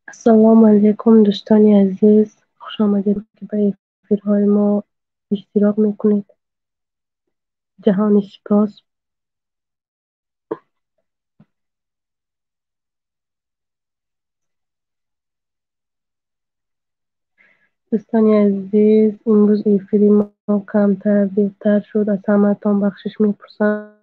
السلام علیکم دوستان عزیز، خوش آمدید که به افیرهای ما اشتراک میکنید. جهان سپاس. دوستان عزیز، امروز افیری ما کمتر بهتر شد. از همتان بخشش میپرسم.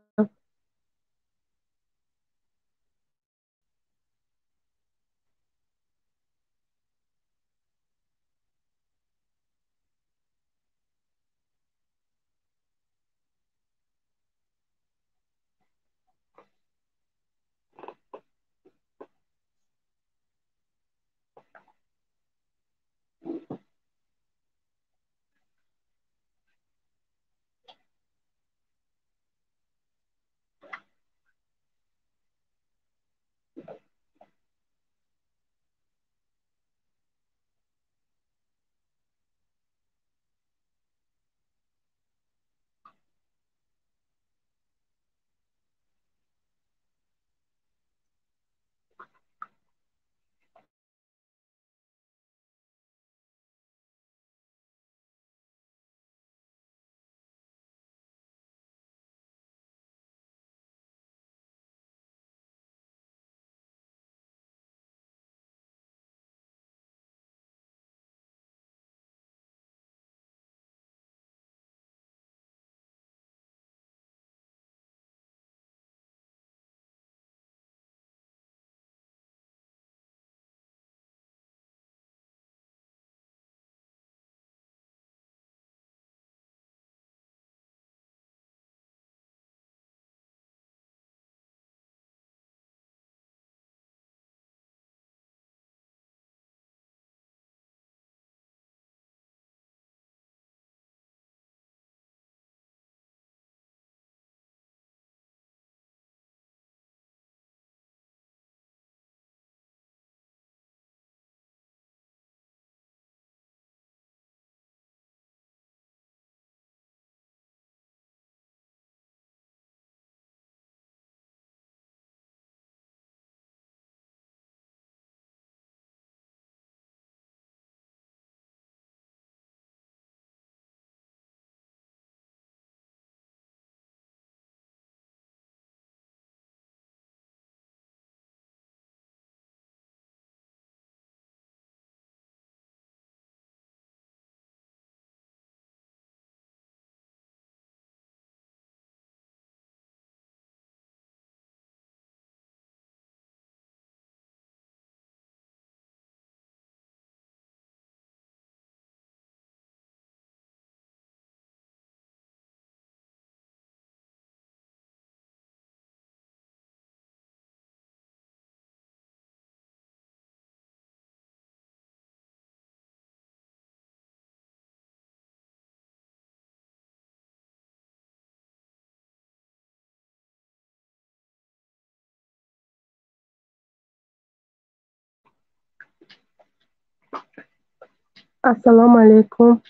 السلام علیکم.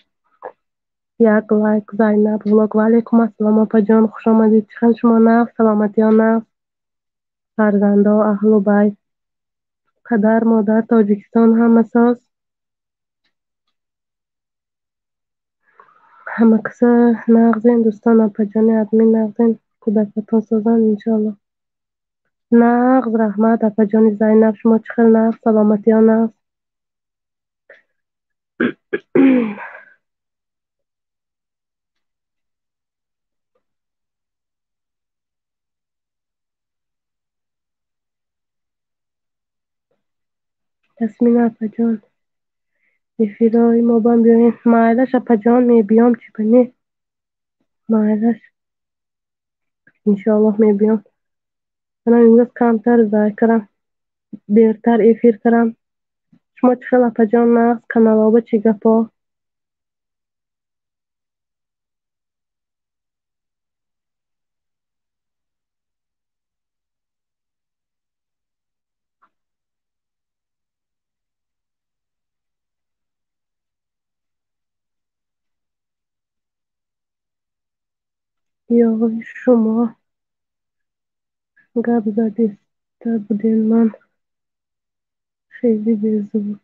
یک لایک زینب ولاگ. و علیکم السلام آپا جان، خوش آمدید. چخیر شما؟ نفس سلامتی ها، نفس فرزنده و اهل و بیت، پدر مادر تاجیکستان هم اساس همه کسا نغزین. دوستان آپا جان ادمین نغزین کودکتان سازن انشالله. نغز رحمت آپا جان زینب، شما چخیر؟ نفس سلامتی ها، نفس تسمین آپا جان افیرای ما بام بیاین. مایلش آپا جان می بیام چی پنی مایلش انشالله می بیام. من امروز کمتر زای کرم، دیرتر افیر کرم. شما چخیر آپا جان؟ نفس کانال آبا چی گپا؟ یا شما گپ زدید تا بودین من خیلی بزرگ.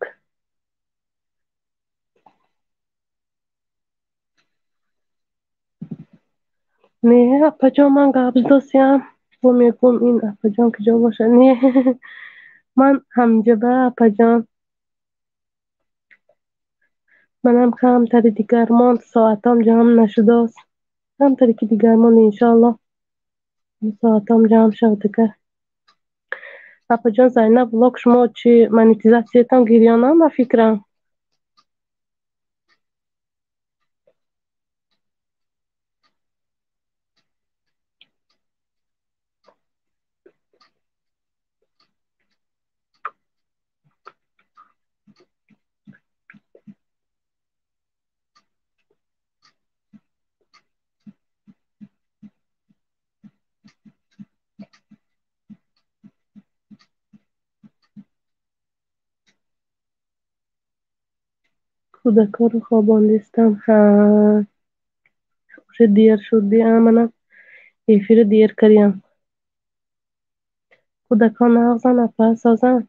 نه اپا من قبل دوستیم و میگم این اپا جان کجا باشه. نه من همجبه اپا جان. منم کمتری دیگر ماند ساعتم جمع نشده است. کمتری که دیگر ماند انشالله ساعتم جمع شد دیگر. اپا جان زینب بلاک شما چی منیتیزاسیتان گیریانم و فکرم کودکا رو خواباندستم. ها خوش دیر شد منم ایفیر دیر کریم. کودکا نغزن اپا سازن.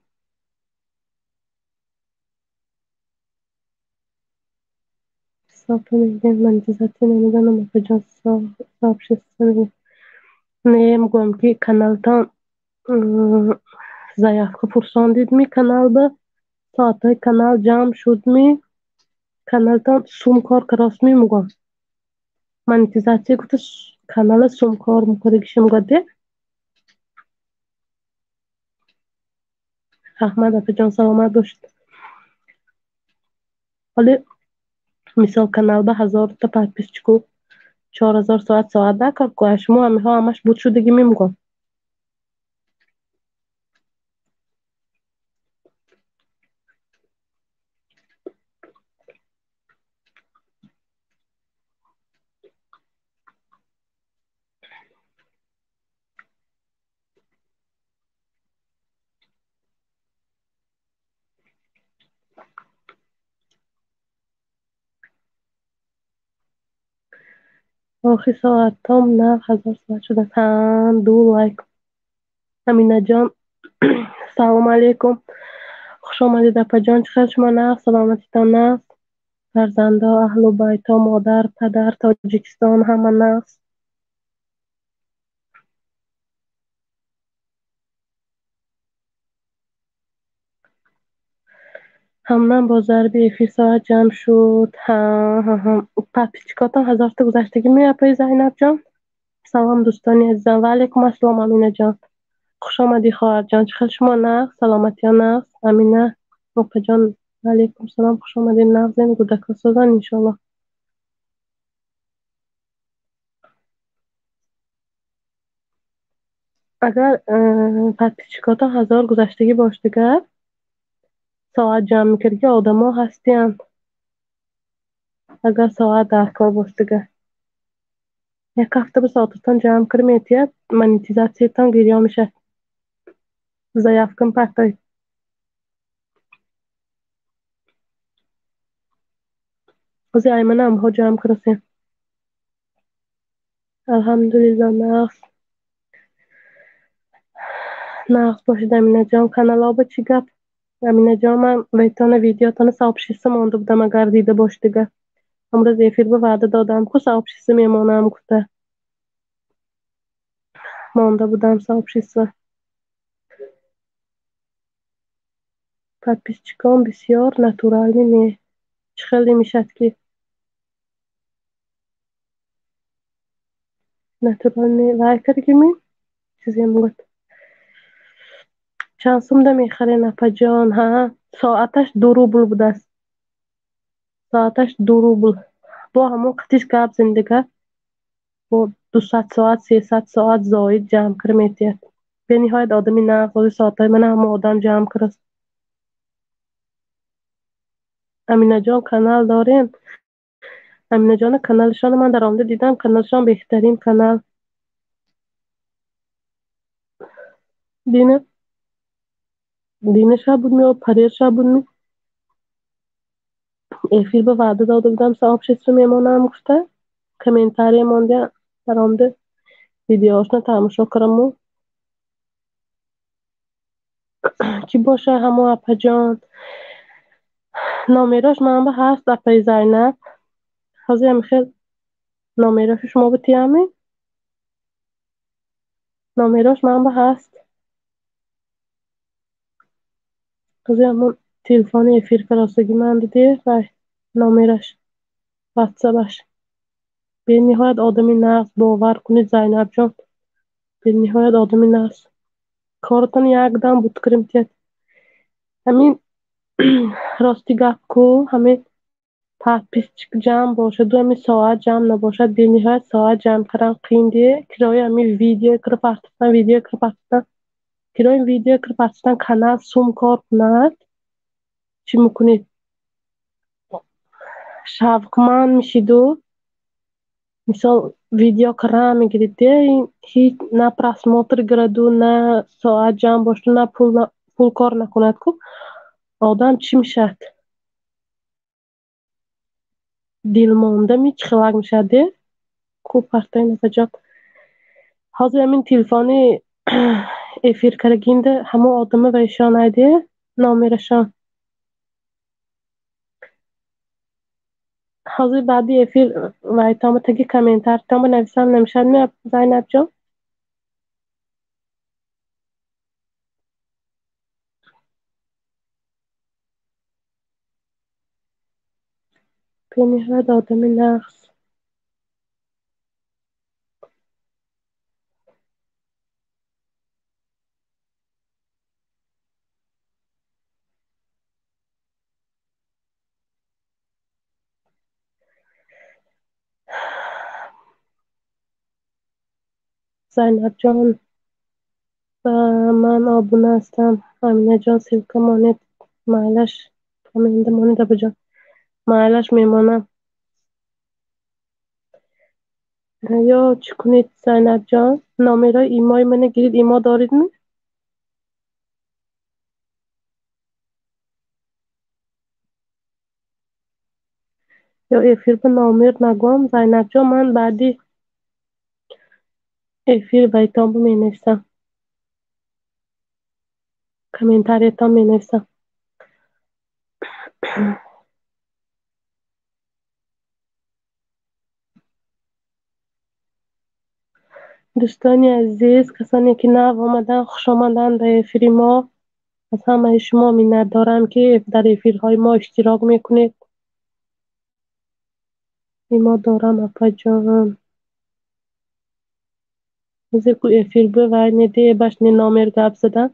صاف میگن منیتیزاسی نمیدانم اپا جان صاف شستن. نه میگم که کانالتان заявка пурсондидми канал ба соатҳои канал ҷамъ шудми каналтон сумкор каросми мугом монетизатсия гуфта канала сумкор мукори гишим годе аҳмад акаҷон саломат бошед. ҳоле мисол каналба 1000 подписчику 4000 соат дакар ку шумо ҳамиҳо ҳамаш буд шудагӣ мемугом. охи соатам 9000 соат шуданд. 2 лайк. аминаҷон салом алейкум. хуш омадед апаҷон. чӣ хел шумо нағз саломатитон нағз фарзандо аҳлу байто модар падар тоҷикистон ҳама нағз. ҳамнам бо зарби эфир соат ҷамъ шуд. подписчикотон 1000 гузаштагими апаи зайнабҷон. салом дӯстони азизам. ва алейкум ассалом аминаҷон. хуш омадӣ хоҳарҷон. чӣ хел шумо нағз саломатиён нағз. амина опаҷон алейкум салом хуш омадед нағзем кӯдака созан иншолло. агар подписчикотон 1000 гузаштагӣ боштагар соат ҷамъ мекардига одамо ҳастиянд. агар соат дар кор боштагар як ҳафта ба соататон ҷамъ кир метиҳад монетизатсиятон гирё мешад. заявкам пахтай ози аймана ҳамаҳо ҷамъ кирасем. алҳамдулилла нағз бошед аминаҷон. каналоба чӣ гап аминаҷон. ман ветона видеотона сообщества монда будам агар дида боштагар. амрӯз эфирба ваъда додам ку сообщества мемонам гуфта монда будам сообщества. подписчикон бисёр натуральный не чӣ хеле мешад ки натуральный лайкаргими чизем гуфт. чанд сумда мехарен апаҷон. ҳа соаташ 2 рубл будааст. соаташ 2 рубл. бо ҳамон қатиш гап зиндага бо 200 соат 300 соат зоид ҷамъ кир метиҳад. бениҳоят одами нағз ози соатҳои мана ҳама одам ҷамъ кираст. аминаҷон канал дорем. аминаҷона каналшона ман дар онда дидам. каналшон беҳтарин канал. дина шабудми ё парер шабудми эфирба ваъда дода будам сообщества мемонам гуфта комментарие монда дар онда видеоашона тамошо кираму کی باشه همون اپا جان نامیراش من به هست اپای زینب حاضر میخواد نامیراش شما بتیامی نامیراش من به هست حاضر همون تلفن افیر فرستگی من دیده و نامیراش واتساپش به نهایت آدمی نقص باور کنید زینب جان به نهایت آدمی نقص کارتان یکدم بود کریم که همین راستی گپ کو همین подписчик جمع باشد و همین ساعت جمع نباشد به نهایت ساعت جمع کردن قیینده کرای همین ویدیو کلیپ артистан ویدیو کلیپ артистан کرای ویدیو کلیپ артистан کانال сум کار کند چی میکنید шавқманд мешиду мисол видео кара мегирид ҳеҷ на просмотр гираду на соат ҷамъ бошаду на пул кор накунад ку одам чӣ мешавад дилмонда мичхилак мешавад ку партои нафаҷон ҳозир ҳамин телефони эфиркарагинда ҳамо одама ва ишон айде номерашон ҳозир баъди эфир вайтома таги комментаритома нависам намешавад ме зайнабҷон бениҳоят одами нағз зайнабҷон ба ман обуна ҳастам аминаҷон силка монед майлаш комменда монед абаҷон майлаш мемонам ё чӣ кунед зайнабҷон номерои имои мана гирид имо доридми ё эфир ба номер нагӯям зайнабҷон ман баъди эфир вайтома менависам комментариятон менависам дӯстони азиз касоне ки нав омадан хушомаданд ба эфири мо аз ҳамаи шумо миннатдорам ки дар эфирҳои мо иштирок мекунед имо дорам апаҷон ҳозир ку эфир бу вай неде баш не номер гап задан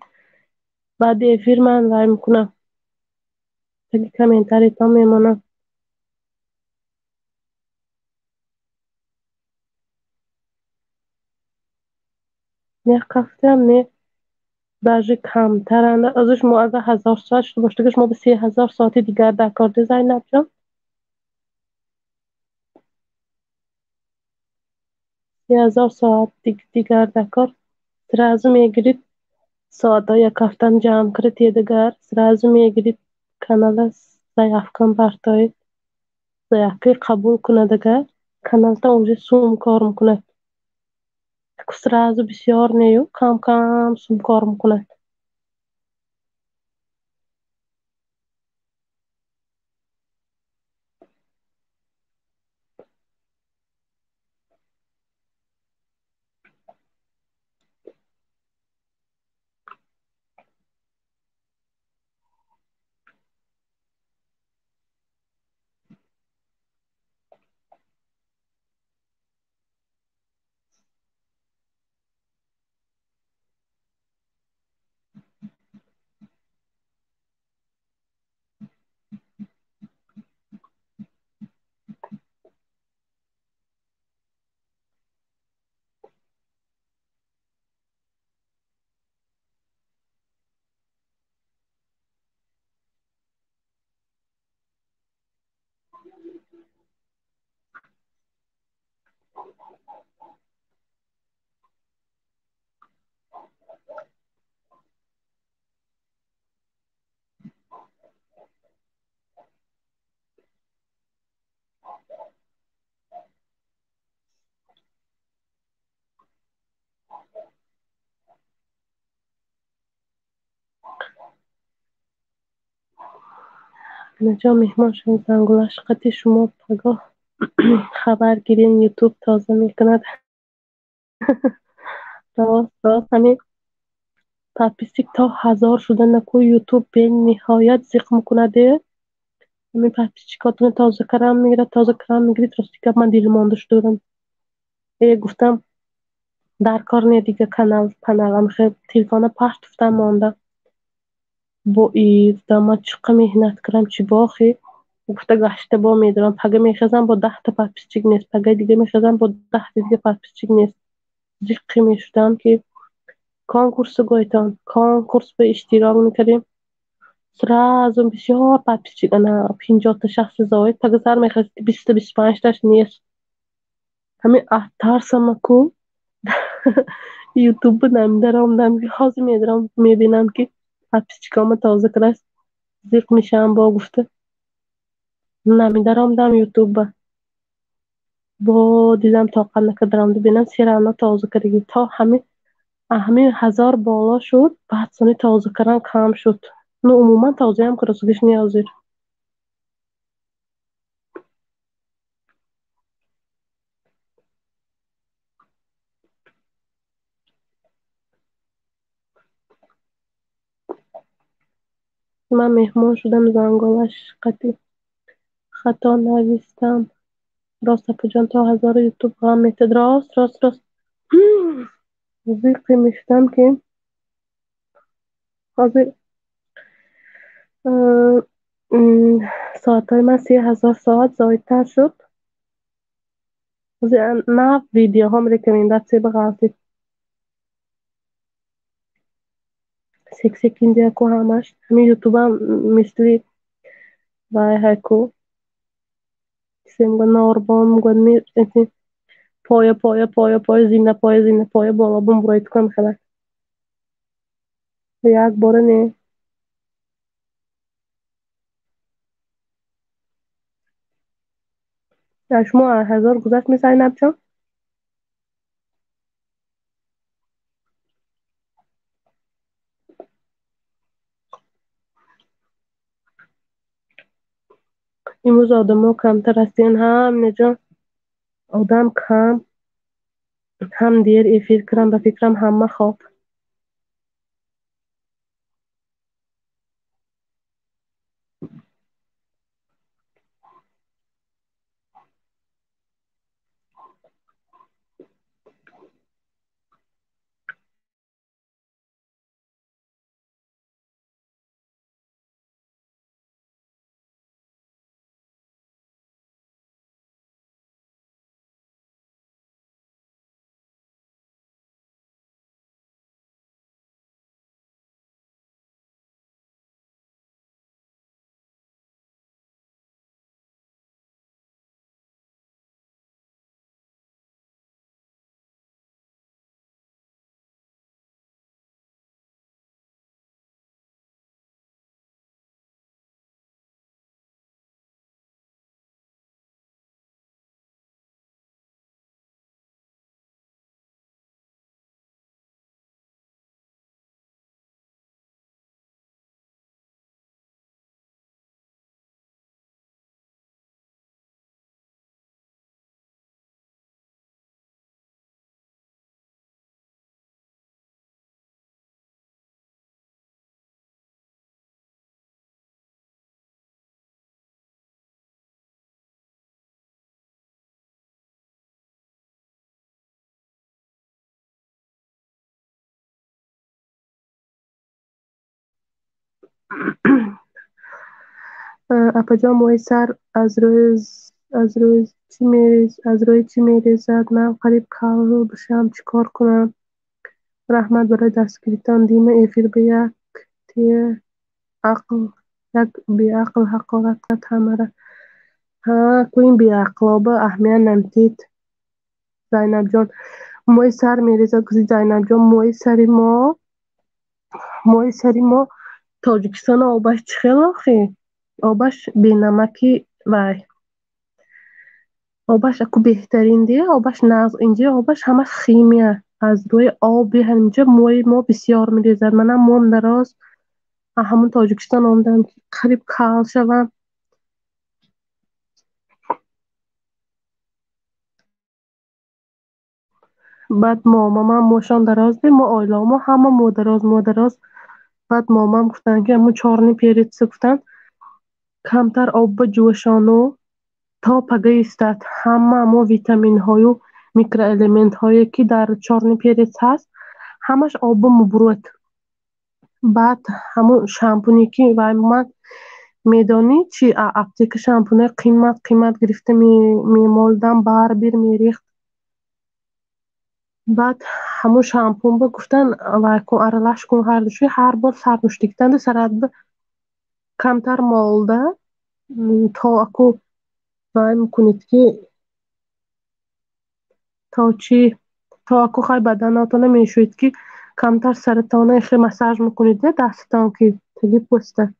баъди эфир ман вай мекунам таги комментариятон мемонам нех кафтам не даже камтаранд азу шумо агар 1000 соат шуда бошад шумо ба 3000 соати дигар дар корда зайнабҷон 3000 соат дигар дар кор сразу мегирид соатҳои як ҳафтаам ҷамъ кирд дигар сразу мегирид канала заявка партоед заявкаи қабул кунад агар каналтон уже сум кор мекунад сразу бисёр нею кам кам сум кор мекунад نجا مهمان شدیم زنگولش قطع شما پگاه خبر گیرین یوتیوب تازه میکند. راست همین پاپیسیک تا 1000 شده نکو یوتیوب به نهایت زیق میکنه. همین پاپیسیکاتون تازه کرم میگیره تازه کرم میگیرید راستی که من دیل مانده شدم. گفتم در کار نه دیگه کانالم خیلی تلفن پخش گفتم مانده با ایدama چقدر مهنت کردم چی باخی گفته گشته با میدارم پگه میخزم با 10 تا پاپیسچیک نیست پگه دیگه میخزم با 10 تا دیگه پاپیسچیک نیست زیقی میشدم که конкурс به اشتراک میکردیم сразу بسیار پاپیسچیک انا 50 تا شخص زاید پگه سر میخواست 20 تا 25 تاش نیست همین اترسم کو یوتیوب نمیدارم حاضر میدارم میبینم که پاپیسچیکامو تازه کرد زیق میشم با گفته نمیدارم دم یوتیوب با دیدم طاقت نکردم ببینم سیرانا تازه کردگی تا همه 1000 بالا شد بعد سانی تازه کردن کم شد نه عموما تازه هم کراسگیش نیازیر من مهمان شدم زنگالش قطعی خطا نویستم راست پجان تا 1000 یوتیوب غم میتد راست زیقی میشتم که حاضر ساعتهای من 3000 ساعت زایدتر شد نه ویدیو هم ریکمنداسی بغلطی seksek ako همش همین یوتیوب هم مثلی وای هکو میگن ناربان میگن پای زینه پای بالا بوم برایت کنم خیلی یک بار نه شما 1000 گذشت میسای نبچم امروز آدم ها کمتر هستین هم نجا آدم کم هم دیر ای فکرم به فکرم همه خواب اپا موی سر از روی چی میریزد من قریب کار بشم چیکار کنم رحمت برای دستگیریتان دین ایفیر به تی عقل یک بیعقل حقارت کرد همه را ها تو این بیعقلابه اهمیت نمتید زینب جان موی سر میریزد گزی زینب جان موی سری ما تاجیکستان آبش چخیل آخی آبش بینمکی وای آبش اکو بهترین دیه آبش ناز اینجا آبش همش خیمیه از روی آبی همینجا موی ما بسیار میریزد منم موم دراز همون تاجیکستان آمدم که قریب کال شوم بعد مامام موشان دراز دی، ما oilamon hamma mo'daroz. بعد مامام گفتن که همون 4 перец گفتن کمتر آب جوشانو تا پگه ایستد همه ویتامین های و میکرو الیمنت هایی که در 4 перец هست همش آب مبرد. بعد همون شامپونی که وای من میدانی چی اپتیک شامپونه قیمت گرفته میمالدم بار بیر میریخت. بعد همون شامپون با گفتن وای کن aralash کن هر دوشی هر بار سرمشتیکتن سرد کمتر مالده تا اکو وای میکنید که تا چی تا اکو خواهی بدناتون میشوید که کمتر سرطانه خیلی مساج میکنید دستتان که تگی پسته.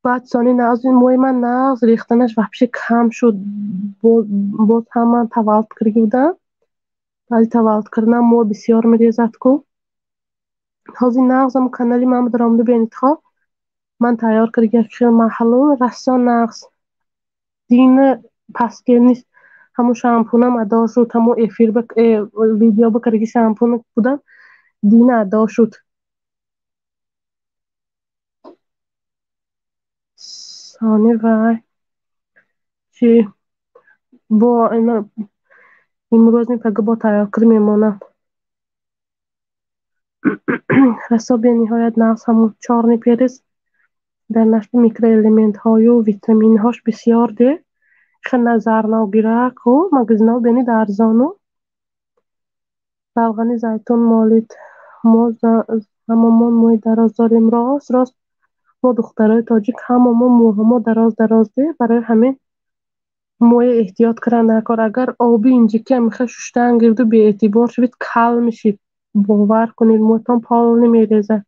بعد ثانی نغز موی من نغز ریختنش وحبشه کم شد باز هم من تولد کرده بودم. بعد تولد کردن مو بسیار میریزد کو حاضی نغزم کانالی من درام ببینید خواه من تیار کرده خیلی محلو رسان نغز دین پسکر نیست همون شامپونم ادا شد همون ویدیو بکرگی شامپون بودم دین ادا شد. ثانی وای چی با اینا امروز میپگه با تیار کرده میمانم. حساب نهایت نقص همون 4 перец در نشت میکرو الیمنت های و ویتامین هاش بسیار ده خیلی نظرنا و گیرک و مگزنا بینی در زانو بلغنی زیتون مالید ما هممون موی دراز داریم راست ما دخترای تاجیک هممون موهما دراز ده برای همین موی احتیاط کردن نکار اگر آبی اینجا که میخواه ششتن گرده به اعتبار شوید کل میشید باور کنید موتان پال نمیریزد.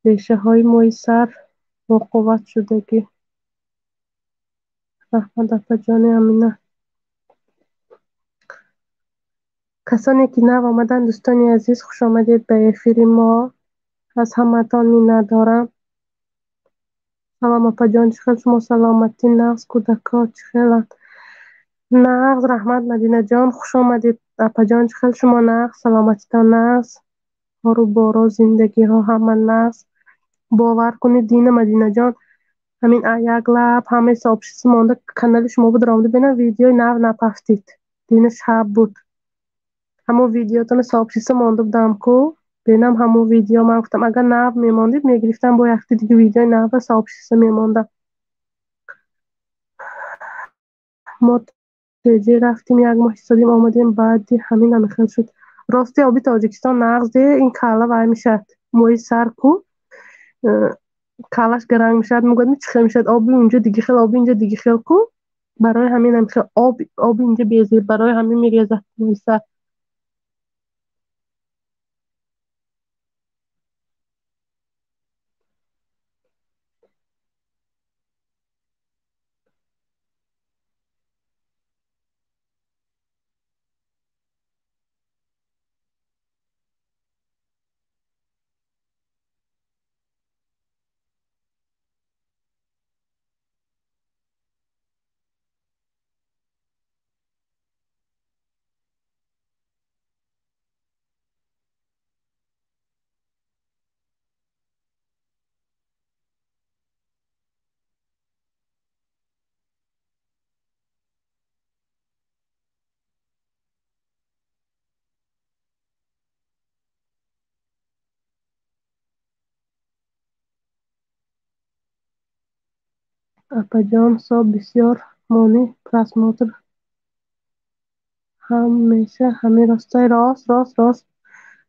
ریشه های موی سر با قوت شدگی رحمت اپا جان امینه. کسانی که نو آمدن دوستانی عزیز خوش آمدید به افیر ما از همتان مینه دارم. سلام اپا جان چخیل شما سلامتی نغز کودکا چخیلن نغز رحمت مدینه جان خوش آمدید اپا جان چخیل شما نغز سلامتی تا نغز هارو بارا زندگی ها همه نغز باور کنید دین مدینه جان همین یک لب همه سابشیس مانده کانال شما بود رامده بینم ویدیوی نو نپفتید دین شب بود همون ویدیوتون سابشیس مانده بودم کو بینم همون ویدیو من گفتم اگر نو میماندید میگرفتم با یکتی دیگه ویدیو نو سابشیس میمانده. ما تجی رفتیم یک ماه ایستادیم آمدیم بعد همین هم خیلی شد راستی آبی تاجیکستان نغز ده این کالا وای میشد موی سر کو کالاش گرنگ میشد میگوید چی خیلی میشد آبی اونجا دیگه خیلی آبی اینجا دیگه خیلی کو برای همین هم خیلی آبی اینجا بیزیر برای همین میریزد موی سر. اپا جان صاحب بسیار مانی پرسماتر همیشه همین راستای راست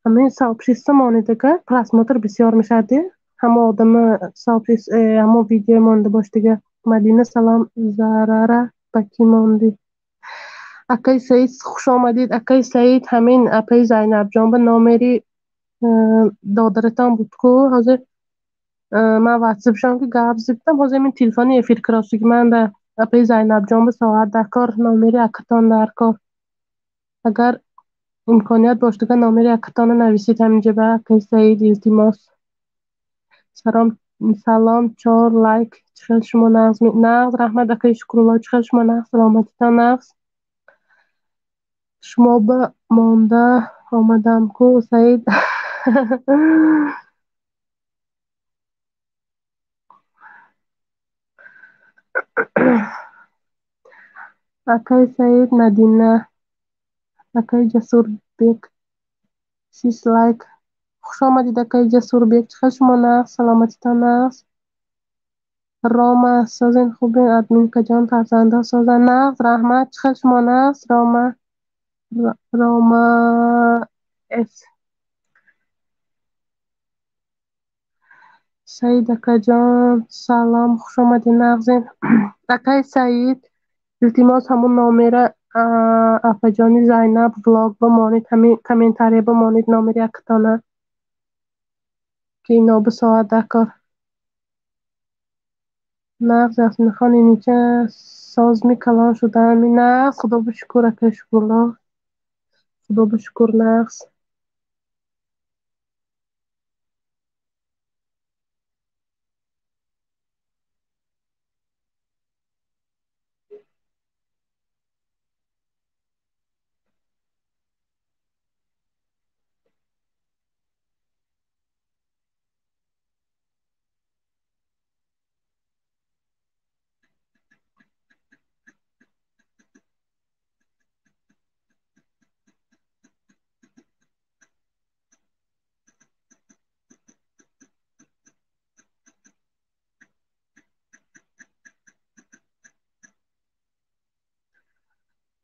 همین سابشیست مانیده که پرسماتر بسیار میشده همه آدم سابشیست همه ویدیو مانده باش دیگه. مدینه سلام زراره بکی ماندی اکای سعید خوش آمدید اکای سعید همین اپای زینب جان به نامری دادرتان بود که حاضر من واتساپ شام که گاب زیبتم حاضر من تلفنی افیر کراستی که من ده اپای زینب جان به ساعت دکار نامری اکتان درکار اگر امکانیت داشته نامری اکتان نویسید همینجا به اکای سعید التماس سلام 4 لایک چخیل شما نغز رحمت اکای شکرالله چخیل شما نغز سلامتیتان نغز شما به مانده آمدم کو سعید اکای سعید مدینه اکای جسور بیگ 6 لایک خوش آمدید اکای جسور بیگ چخیل شما نغز سلامتیتان نغز راما سازین خوبین ادمین کجان فرزنده سازن نغز رحمت چخیل شما نغز راما اس سعید اکا جان سلام خوش آمدین نغزین اکای سعید التماس همون نامره افجانی زینب ولاگ بمانید همین کامنتاری بمانید نامره اکتانه که اینا به ساعت دکار نغز یاسمین خان اینیچه ساز می کلان شده همین نغز خدا بشکر اکای شکرالله خدا بشکر نغز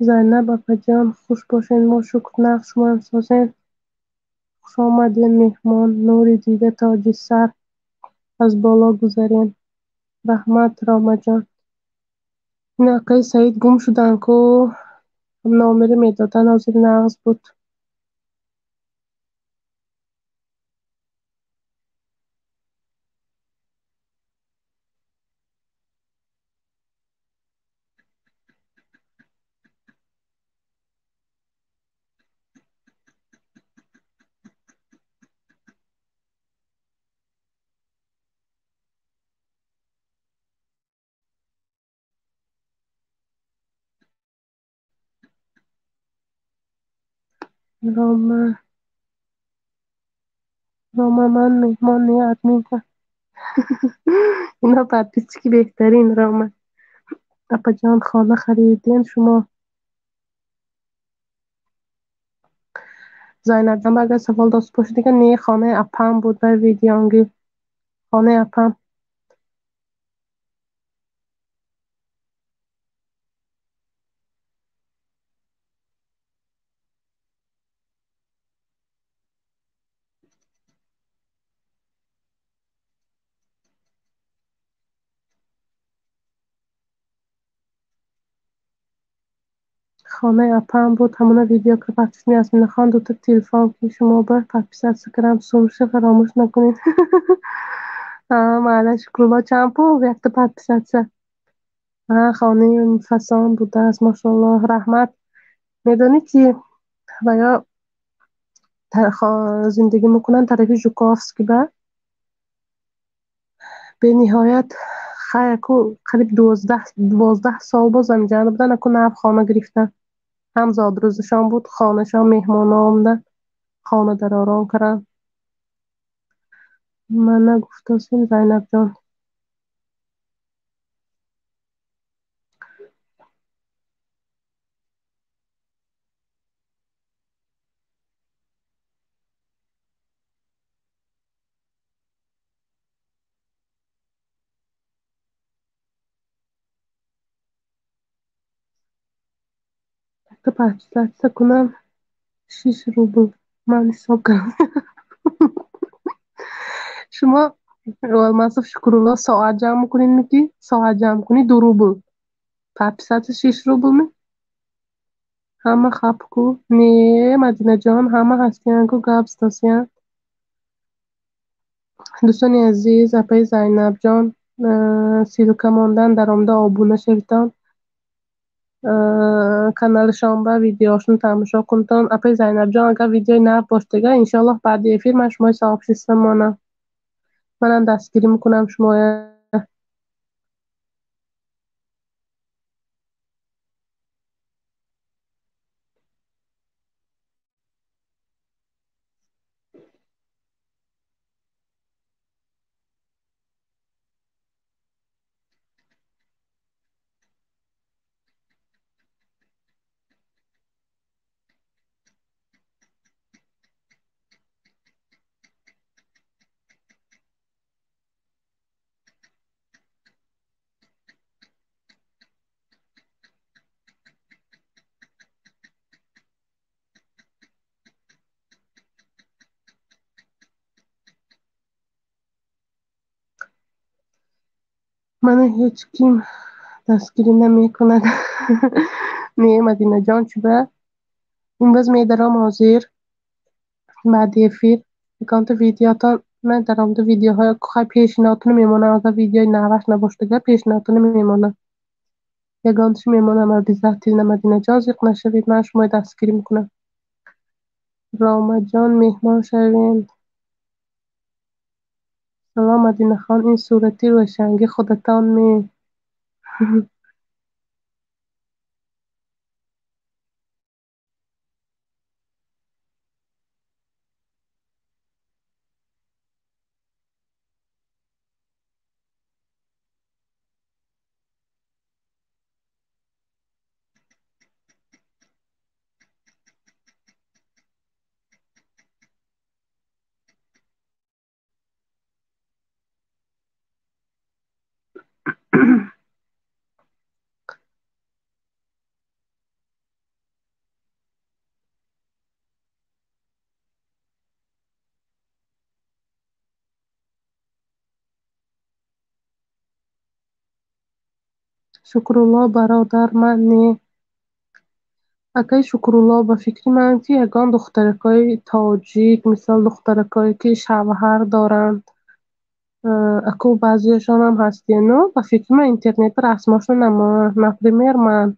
زینب اکا جان خوش باشین ما شکر نغز شما هم سازین خوش آمدین مهمان نوری دیده تاج سر از بالا گذارین رحمت راما جان این آقای سعید گم شدن کو هم نامره میدادن حاضر نغز بود راما راما من مهمان ادمین که اینا پپیچکی بهترین راما اپا جان خانه خریدین شما زینب جان اگر سوال داشت باشه دیگه نه خانه اپم بود در ویدیانگی خانه اپم خانه اپم بود همون ویدیو که پخش یاسمین خان دوتا تلفن که شما بر پپیسات سکرم سروش فراموش نکنید معلش شکلات چند پو وقت پپیسات خانه فسان بوده است ماشاءالله رحمت میدانی که و زندگی میکنن طرف ژوکوفسکی به نهایت خیلی قریب 12 سال باز همینجا بودن اکو نب خانه گرفتن هم زاد روزشان بود خانهشان مهمان آمدن خانه در آرام کردن من نگفتم زینب جان تا پرچیزت کنم 6 روبل من حساب کنم شما مصرف شکرالله ساعت جمع کنین میگی ساعت جمع کنی 2 روبل پرچیزت 6 روبل می همه خب کو نه مدینه جان همه هستین کو گبز دستین دوستان عزیز اپای زینب جان سیروکه ماندن در آمده آبونه شویدان کانالشان با ویدیوشون تماشا کنتان اپای زینب جان اگر ویدیوی نو باشه انشالله بعد افیر من شما صاحب سیستم مانم منم دستگیری میکنم شما منو هیچ کیم دستگیری نمیکند. نه مدینه جان چی به این باز میدارم حاضر بعد efir یکانت videodan میدارم da videoهای peşinatını میمونم az videoyu navaş نباشتگه peşinatını میمونم یگانتش میمونم از بیزه مدینه جان زیق نشوید من شما دستگیری میکنم رامه جان مهمان شوین سلام مدینه خان این صورتی روشنگی خودتان می شکرالله برادر من نه اگه شکرالله به فکر من که یگان دخترکای تاجیک مثل دخترکایی که شوهر دارند اکو بعضیشان هم هستین و فکر من اینترنت رسماشون نما نپریمیر من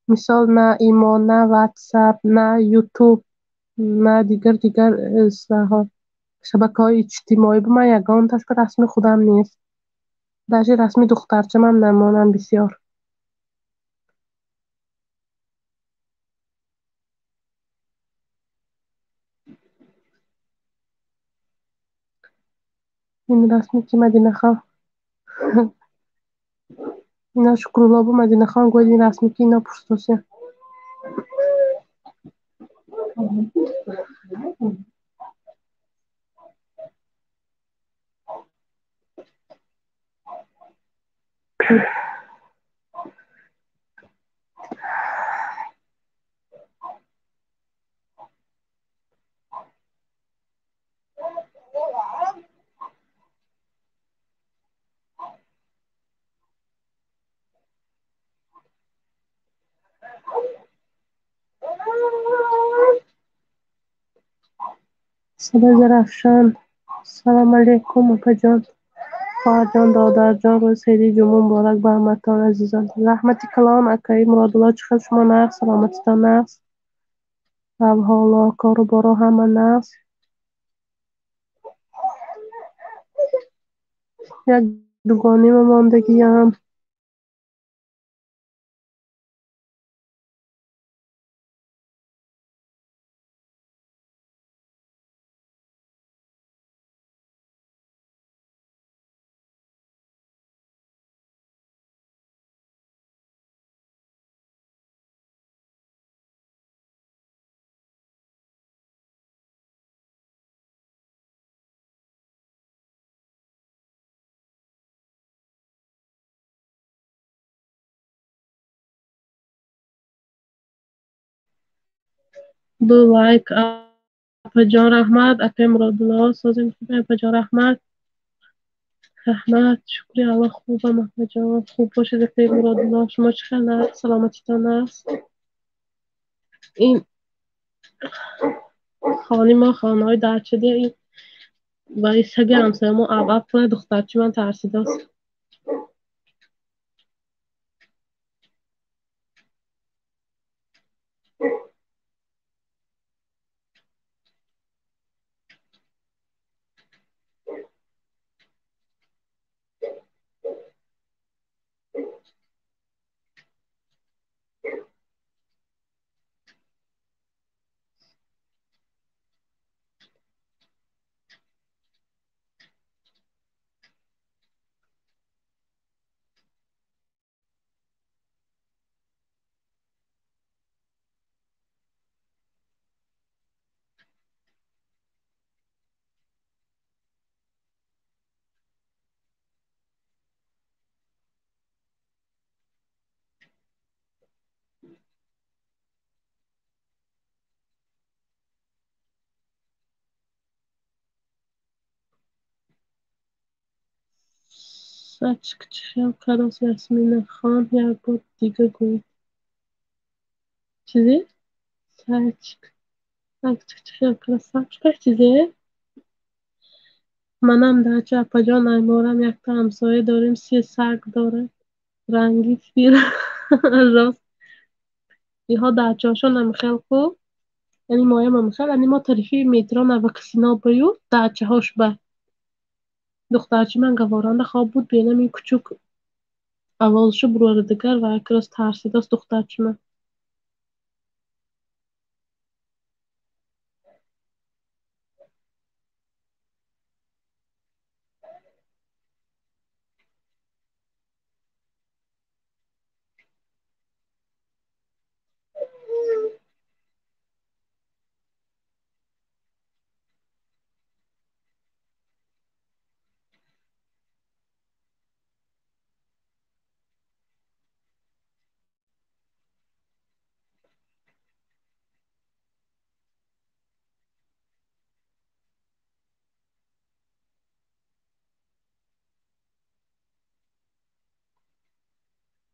مثال نه ایما نه واتساپ نه یوتیوب نه دیگر شبکه های اجتماعی به من یگان تاش که رسم خودم نیست داشتی رسمی دخترچم هم نمانم بسیار این رسمی که مدینه خواه اینا شکرالله bu Medine Xan qoydu rəsmi ki, iná pustosya. Sabah Zarafşan. Salam aleykum apacan. خواهرجان دادرجان روز خیلی جمعه مبارک به همتان عزیزان رحمتی کلام اکایی مرادالله چخد شما نقص سلامتیتان نقص و حالا کار و بارا همه نقص یک دوگانه ماندگی هم دو لایک اپاجان رحمت اکای مرادالله سازیم خوبه اپاجان رحمت شکری الله خوبم اپاجان خوب باشید اکای مرادالله شما چه خبر سلامتیتان هست این خانه ما خانه های درچه این و این سگ همسایه ما عقب کنه دخترچی من ترسیده است سچ خلاص یاسمین خان یک بار دیگه گوید. چیزی؟ سچ سچ چیزی؟ منم در چپاجان ایمارم یک تا همسایه داریم 3 سگ داره رنگی فیل راست ایها دچه‌هاشون هم خیلی خوب یعنی مایم هم خیلی یعنی ما طرفی میتران و کسینا بیو دچه‌هاش به دخترچی من گوارنده خواب بود بینم این کچوک اولشو برور دیگر و یک راست ترسیده است دخترچی من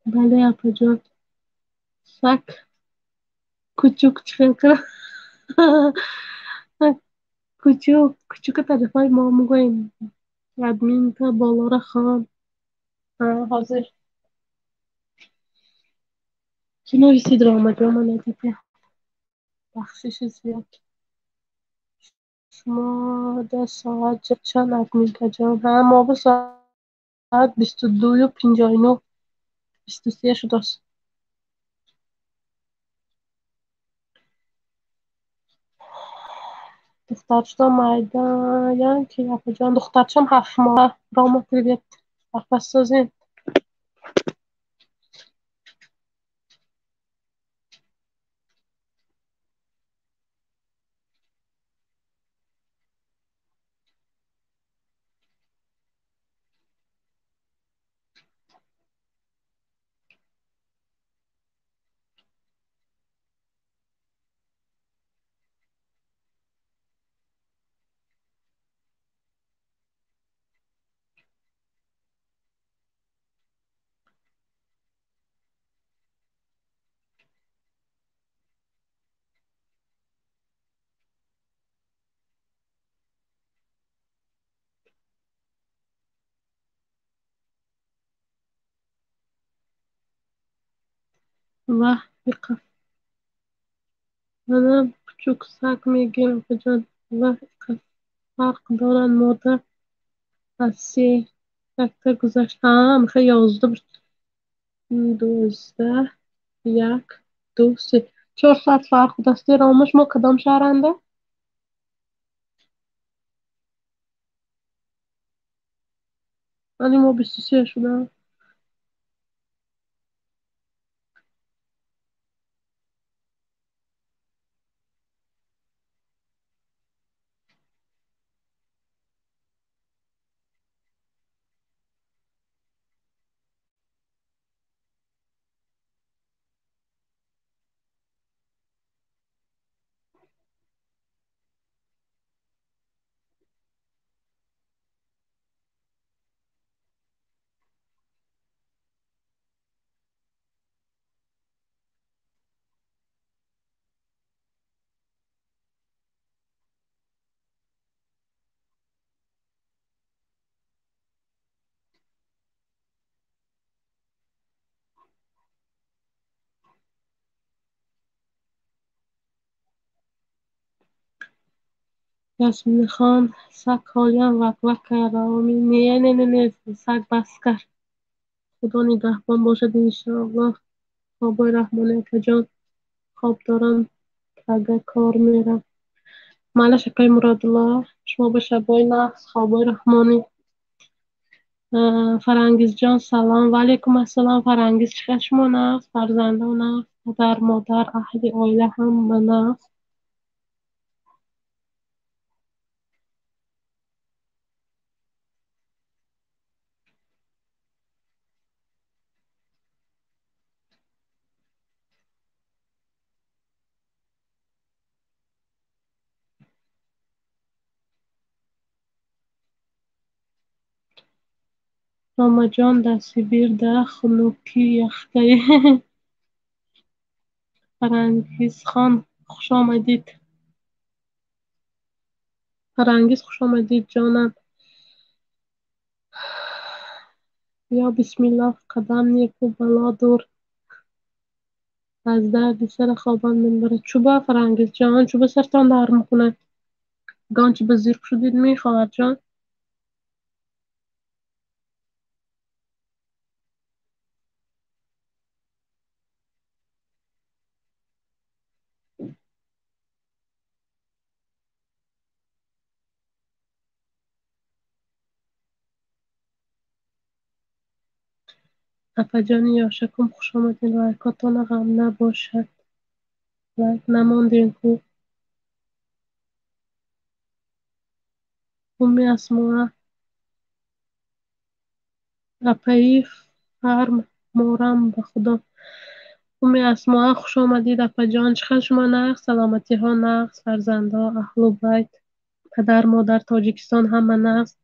بله اپا جان سگ کوچوک چخیل کرد کوچوک طرفای ما میگویم ادمین تا بالا را خان حاضر چی نویسی درامه جامعه ندیده بخشش زیاد شما در ساعت چند ادمین کجان ما به ساعت 22:59 23 شده است دخترچه مایدان که اپا جان دخترچم 7 ماه راما привет سازین و بیقف منم کوچوک سگ میگیم اپا جان و بیقف فرق دارن مادر از 3 یک گذشت میخوای 11 12 یک 2 3 4 ساعت فرق دستی رامش ما کدام شهرنده ولی ما 23 شده یاسمین خان سگ حالیا وک وک کرده نه سگ بس کرد خدا نگهبان باشد انشاءالله آبای رحمانی جان خواب دارن اگر کار میرم مالا شکای مرادالله شما به شبای نحس خوابای رحمانی فرانگیز جان سلام و علیکم السلام فرانگیز چقدر شما نحس فرزنده و نحس پدر مادر اهل آیله هم نحس رامجان دستی بیرده خنوکی یخکهی فرنگیز خان خوش آمدید. فرنگیز خوش آمدید جانم. یا بسم الله قدم نیکو بلا دور از درد سر خوابان منبره. چوبه فرنگیز جان چوبه سرتان در میکنه. گانچه به زیر شدید میخواهد جان. اپا جان یاشکم خوش آمدین. لایکاتان غم نباشد. لایک نماندین کو. امی اسما اپایی فرم مورم به خدا. امی اسما خوش آمدید. اپا جان چخیر شما نقص سلامتی ها نقص فرزندا اهل و بیت پدر مادر تاجیکستان همه نقص.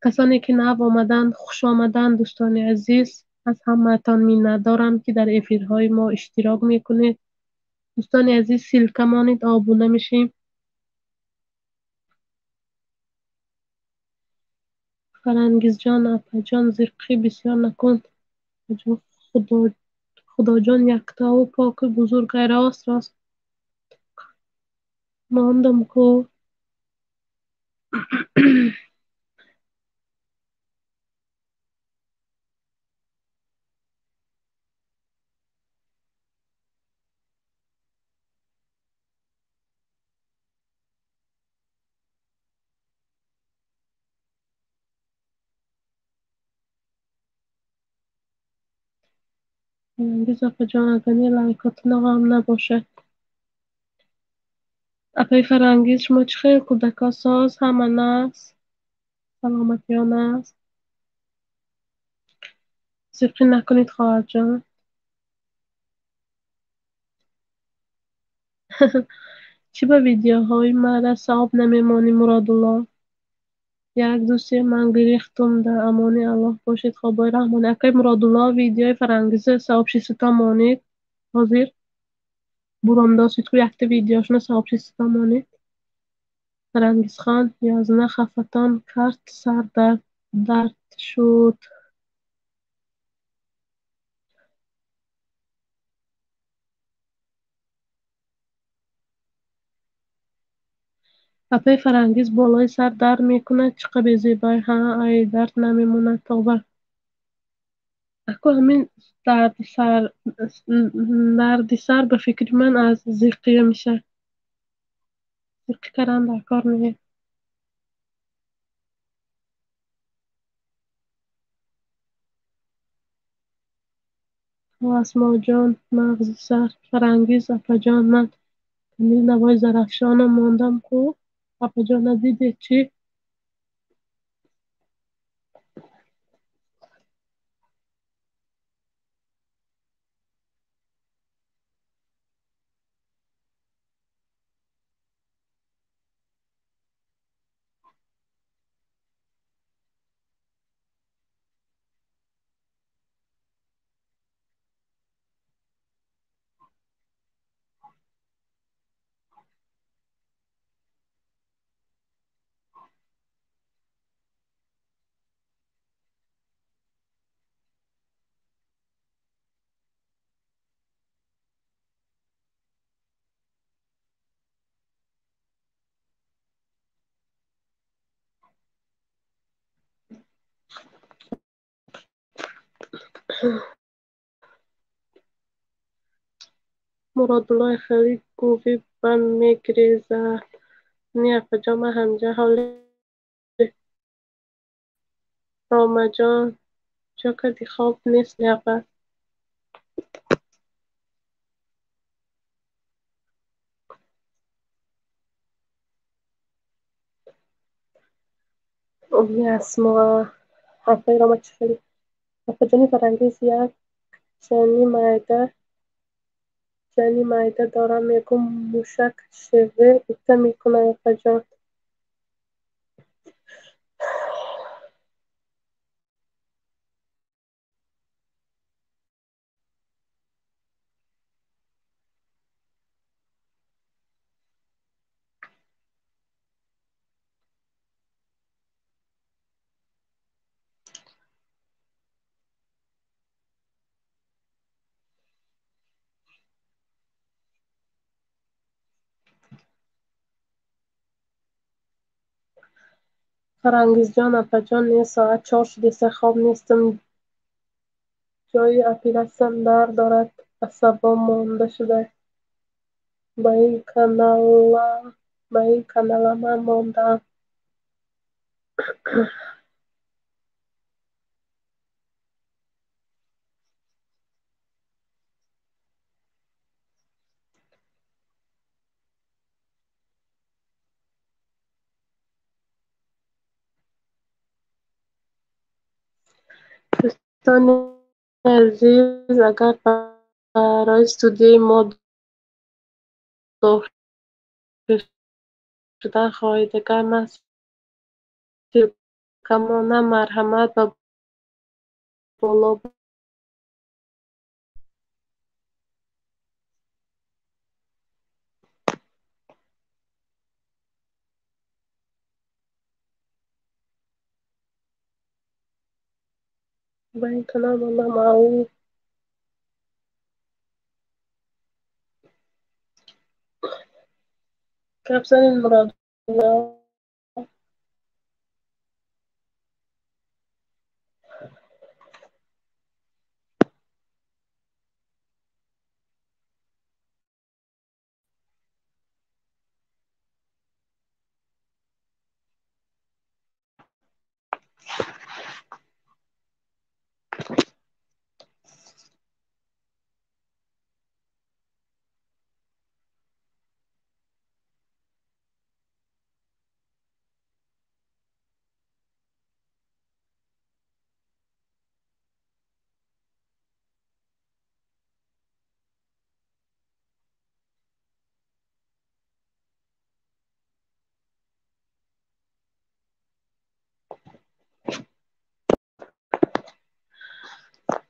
کسانی که نو آمدن خوش آمدن. دوستان عزیز از همه‌تان می‌نت دارم که در افیرهای ما اشتراک میکنید. دوستان عزیز سیلکه مانید آبونه میشیم. فرنگیز جان اپا جان زرقی بسیار نکن. جان خدا خدا جان یکتا و پاک بزرگ راست راست ماندم کو. فرنگیز اپا جان اگنی لایکاتون غم نباشه. اپای فرنگیز شما چخیر کودکا ساز همه نقص سلامتی ها نقص زرقی نکنید خواهر جان. چی به ویدیوهای مرا صاحب نمیمانی مرادالله. یک دوستی من گریختم در امان الله باشید. خوابای رحمانی اکای مرادالله ویدیوی فرنگیز صاحب شیستا مانید حاضر буромдосид ку якта видеошуна соҳибшиста монид. Фарангизхон ёзна хафатон кард сар дард шуд. Апаи Фарангиз болои сар дард мекунад. Чӣ қаби зебоӣ. Ҳа ай дард намемонад тоба. Аку ҳамин дарди сар ба фикри ман аз зиққия мешавад. зиққӣ кардан дар кор меояд. асмоҷон мағзи сар. Фарангиз апаҷон ман тамири навои зарафшонам мондам ку. Апаҷон надидед чӣ? Murodulloh خیلی گویی بند می‌گریزد. نی اپاجان من همینجا حال رامجان چه کردی خواب نیست یقه. امی اسما حرفای رامج خیلی اپاجانی فرنگیز یک جنی معده دارم میگم موشک شوه ایته میکنه اپاجان. Farangizjon opajon, ne soat 4 desa خواب نیستم. جای اپیلسیام در دارد. عصبم مانده شده. به این کانال من ماندم. دوستان عزیز، اگر برای استودیوی ما داخل شدن خواهید، اگر مسیرکمانه مرحمت و بالا به این کانال ماندم. او گپ زنین مراد.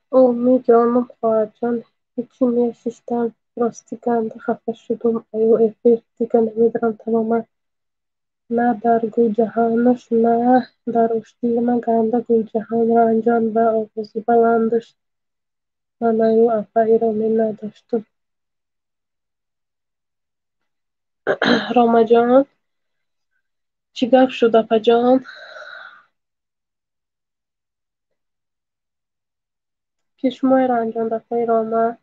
اومی جانم، خواهر جان، هیچی نشستم. راستی گنده خفه شدم. ایو افیر دیگه نمیدارم تماما. نه در گو جهانش، نه در اشتی من گنده گو جهان رنجان و آوازی بلندش. من ایو اپا ایرامی نداشتم. راما جان، چی گپ شد اپا جان؟ پیشمای رنجان دفعه راما.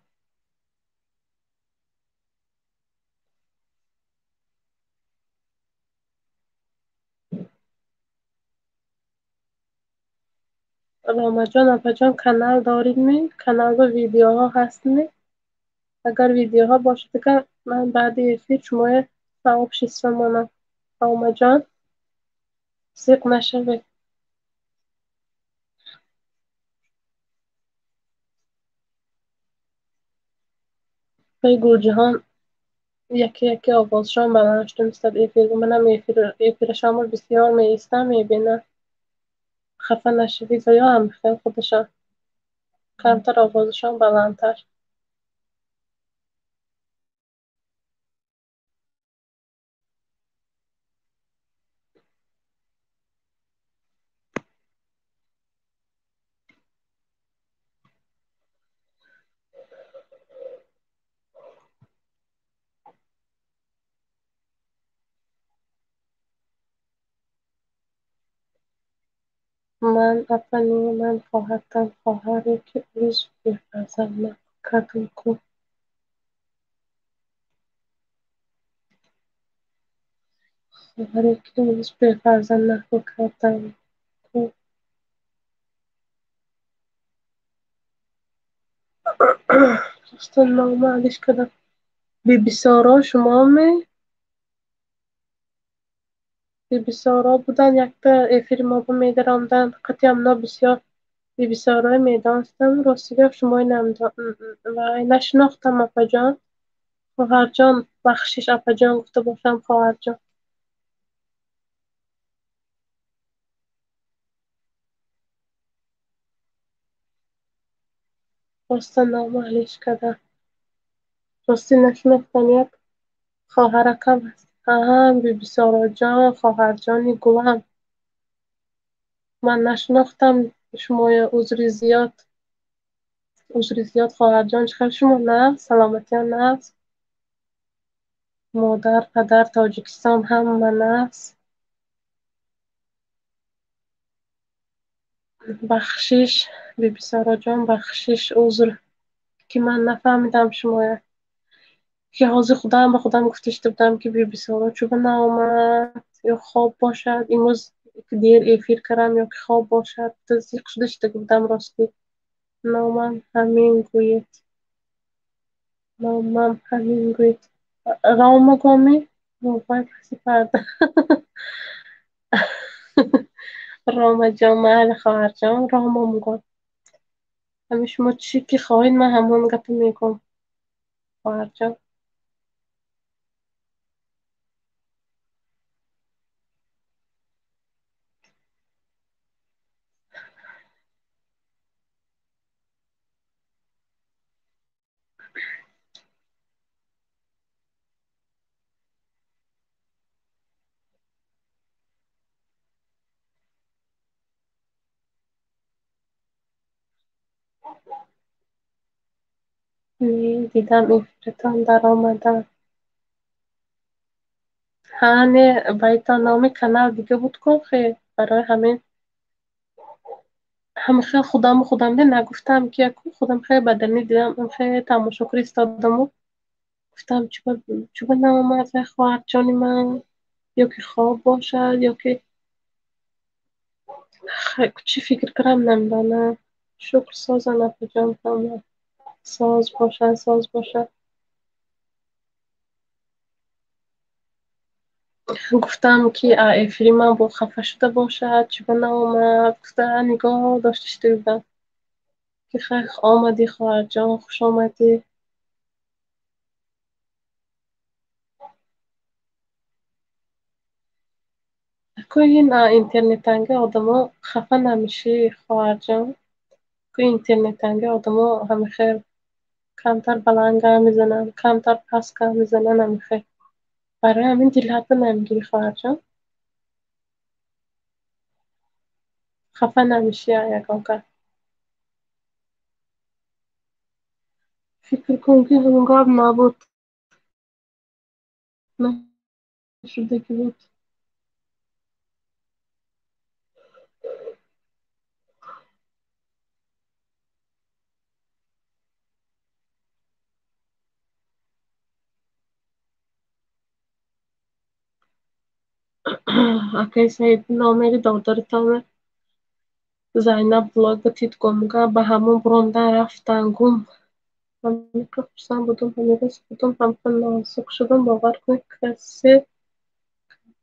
راما جان، اپا جان کانال دارید می؟ کانال و ویدیوها هست می؟ اگر ویدیوها باشه دیگه من بعد افیر شمای ثواب 600 مانم. راما جان، سیق نشوه. بگو جهان یکی یکی آوازشان بلندشتم استد افیر. منم افیرشان رو بسیار میستم میبینم. خفه نشوید و یا هم بخیر خودشان. کمتر آوازشان بلندتر. من اپنی من خواهرتم، خواهری که روز بفرزم کردم کو. خواهری که روز بفرزم نکو کردم کو. دوستان نامه علیش کردم. بی بی سارا شما می؟ بی بی سارا بودن یک تا افیر ما با میدراندن. قطعی امنا بسیار بی بی سارای میدانستم. راستی گفت شما وای نشناختم اپا جان. خواهر جان بخشش اپا جان گفته باشم. خواهر جان راستا نامه علیش کردم. راستی نشناختم. یک خواهرکم هست. بی بی سارا جان، خواهر جانی گلم. من نشناختم شما. عذری زیاد خواهر جان. چخیر شما؟ نه سلامتی هم نه. مادر پدر تاجیکستان هم من است. بخشش. بیبی سارا جان بخشش عذر که من نفهمیدم شما که حاضر خودم به خودم گفتشته بودم که بیبی سارا چوب نامد یا خواب باشد امروز که دیر افیر کردم یا که خواب باشد تصدیق شده شده بودم راستی نامم همین گوید نامم همین گوید رام گامی نوبای کسی پرده رام جان محل خواهر جان رام میگم همه شما چی که خواهید من همون گپ میگم خواهر جان دیدم افرتان در آمدن هانه بایتا نام کانال دیگه بود که برای همه خیلی خودم ده نگفتم که یکو خودم خیلی بدنی دیدم خیلی تماشا ایستادم و گفتم چوبا نامد خواهر جانی من یا که خواب باشد یا که چی فکر کنم نمیدانم شکر سازم اپا جان کنم ساز باشد گفتم که افری من با خفه شده باشد چوبا نامد گفته نگاه داشته بودم که خیلی آمدی خواهر جان خوش آمدی اکو این اینترنتنگه آدما خفه نمیشی خواهر جان که اینترنتنگه آدما همه خیر کمتر بلنگا میزنن کمتر پسکا میزنن همه خیر برای همین دلت نمیگیری خواهر جان خفه نمیشی یکم که فکر کن که همونگاه نبود نشده که بود اکی سعید نامری دادر تامه زینب بلاگ تیت گمگا به همون براندن رفتن گم من میپرسم بودم همیرس بودم هم ناسک شدم باور کنید کسی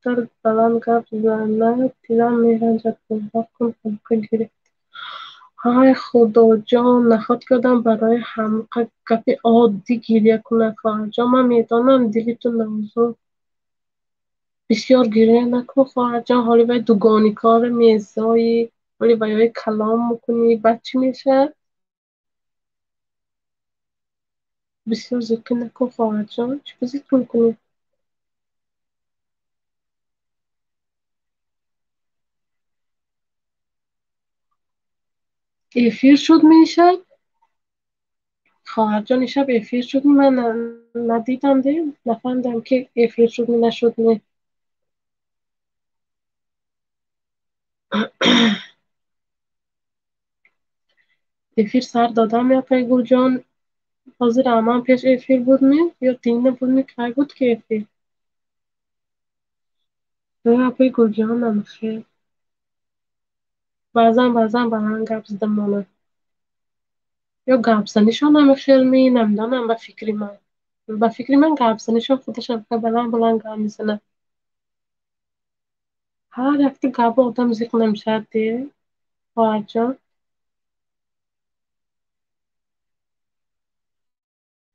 در دلم گپ زنه دیدم میرنجد باور کن هم گیری های خدا جان نخواد کردم برای هم گپ عادی گریه کنه خواهر جان من میدانم دلی تو نازو بسیار گریه نکن خواهر جان حالی باید دوگانی کار میزایی حالی باید کلام میکنی بعد چی میشه بسیار ذکر نکن خواهر جان چی ذکر میکنی افیر شد میشه خواهر جان شب افیر شد من ندیدم ده نفهمیدم که افیر شد نشد نه افیر سر دادم یا پیگل جان حاضر امان پیش افیر بود می یا دینه بود می که بود که افیر یا پیگل جانم خیر بعضا با هم گپ زدم مانه یا گپ زنیشان هم خیر می نمیدانم به فکری من گپ زنیشان خودش هم که بلند گپ میزنه هر وقتی گپ آدم زیق نمیشه دیگه خواهر جان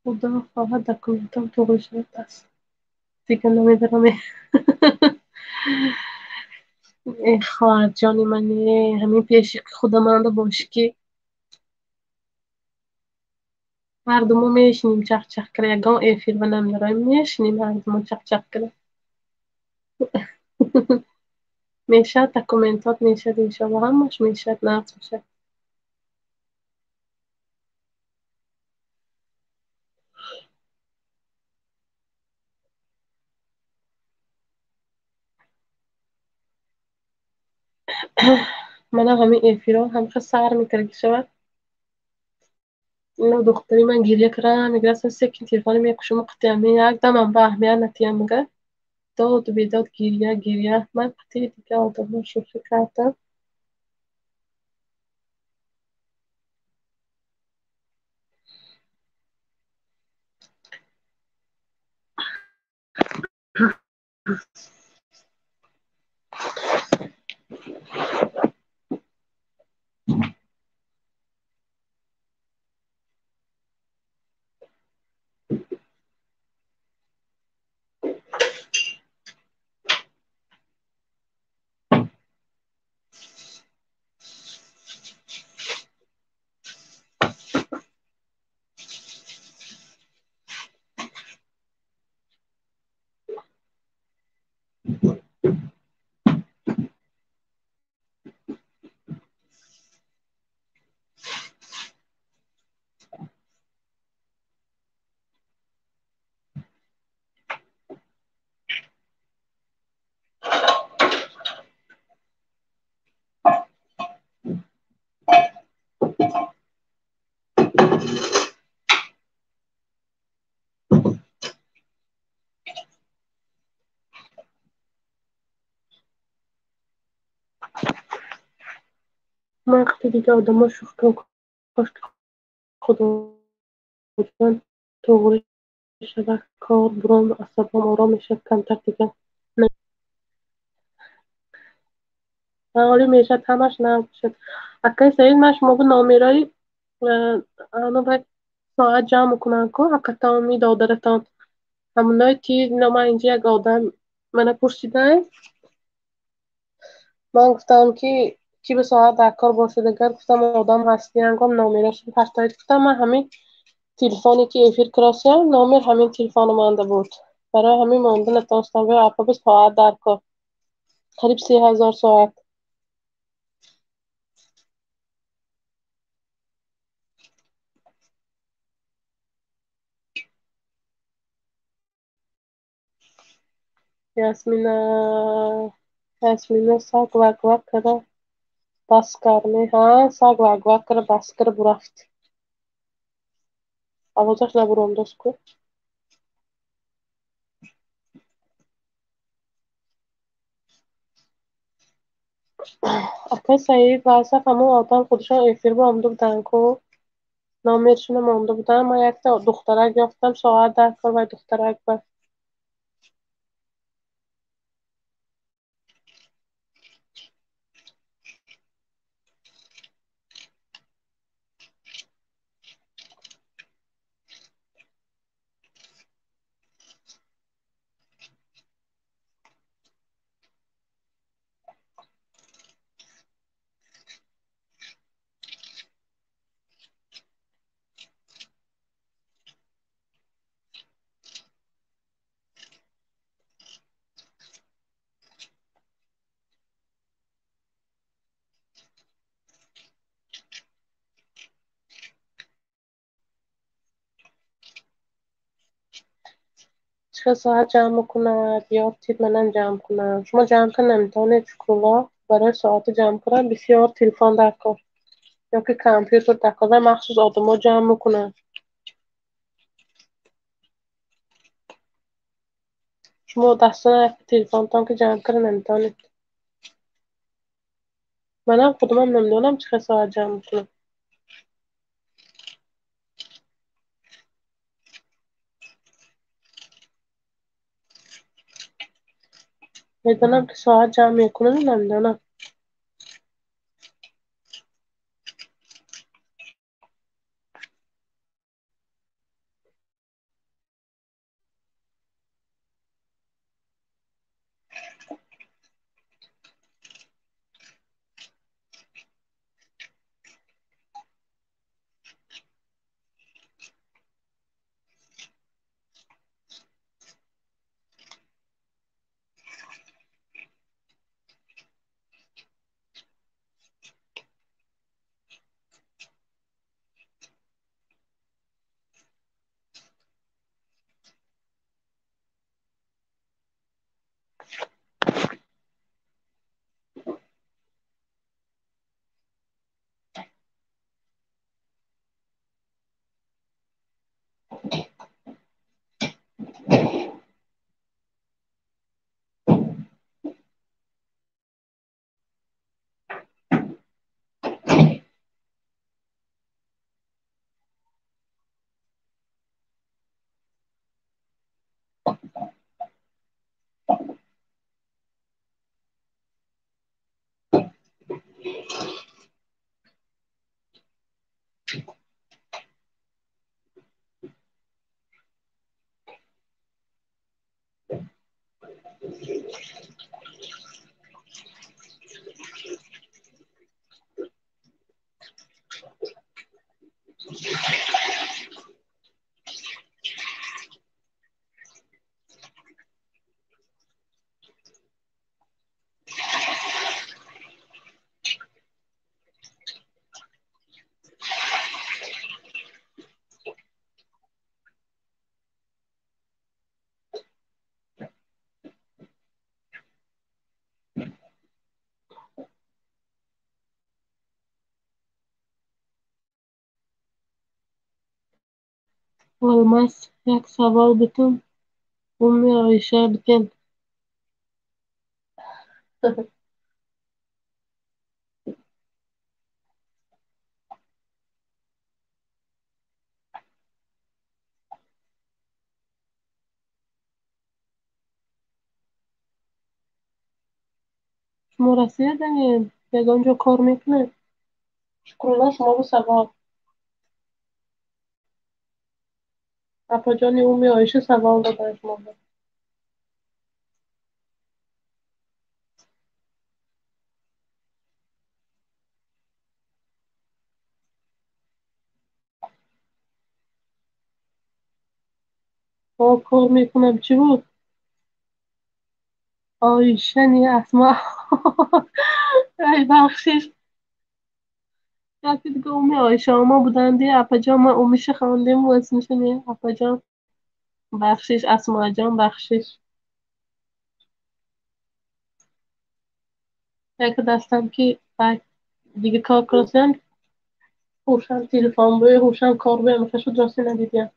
خدا خواهد دکومنتم توقی شد است دیگه نمیدارم ای خواهر جانی منی همین پیشی که خدا مانده باش که مردمو میشنیم چخ چخ کرد یگان ایفیر و نمیدارم میشنیم مردمو چخ چخ کرد میشه دکومنتات میشه دیشه و همش میشه نقص میشه منم همین افیرا همیشه سر می‌کره که شود. اینو دختری من گریه کردم میگه اصلا سکین تلفن میکشم قطعا یک دم هم به اهمیت نتیم میگه داد و بیداد گریه گریه من قطعی دیگه آدم شوخی کردم. من وقتی دیگه آدم شوخی کاش که خدا جان طوری شده کار برام اعصابم آرام میشه کمتر دیگه نه حالی میشه همش نشد اکای سعید من شما به نامیرای آنو باید ساعت جمع کنن که حقیقتا میدادرتان همونای تیر اینا من اینجا یک آدم منو پرسیدن من گفتم که کی به ساعت در کار باشه دیگر گفتم آدم هستی انگام نامیراش پس تایید گفتم من همین تلفنی که افیر کراسیم نامیر همین تلفن مانده بود برای همین مانده نتونستم و اپا به ساعت در کار قریب 3000 ساعت یاسمینا یاسمینا ساق وک وک کرده بس کرده ها ساق وک وک کرده بس کرده برفت آوازش نبرم دوست کو اکای سعید و اصف همون آدم خودشان افیر مانده بودن که نامیرشون مانده بودن من یک تا دخترک یافتم ساعت در کار و دخترک و چه ساعت جمع کند یا تید منم جمع کنم شما جمع کنم نمیتونه چکولا برای ساعت جمع کنم بسیار تلفن در کار یا که کامپیوتر در کار و مخصوص آدم جمع میکنن شما دسته تلفن تان که جمع کنم نمیتونید منم خودمم نمیدونم چه ساعت جمع کنم میدونم که ساعت جمع میکنم نمیدونم Olmaz. Jak savol bitim. Ummi Oyisha bitim. شما رسیدین یگانجا کار میکنه. شکرالله شما به سوال. اپا جانی اومی آیشه سوال دادن شما به. کار میکنم چی بود؟ آیشه نیه اسما. ای بخشش. یکی دیگه اومی آیشه ما بودن دیگه اپا جان ما اومیشه خواندیم و اسمش نیه اپا جان. بخشش اسما جان بخشش. یک دستم که دیگه کار کنم هوشم телефон бо هوشم کار بهم شد راستی ندیدیم.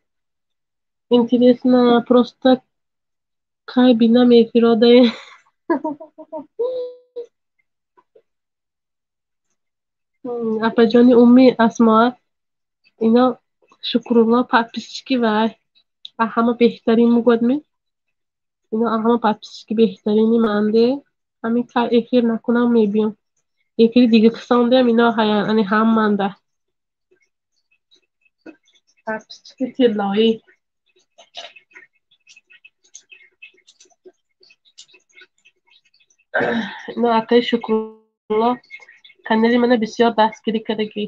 Интересно просто кай бинам эфирода. Апаҷони умми Асмоа ино Шукрулло подписчики вай. Ҳама беҳтарин мугодми. Ино ҳама подписчики беҳтарини манде. Ҳамин кай эфир накунам мебиём. Эфири дига кисондем ино ҳаян ани ҳамманда. Подписчики тиллоӣ. Ино акаи Шукрулло канали мана бисёр дастгирӣ кардаги.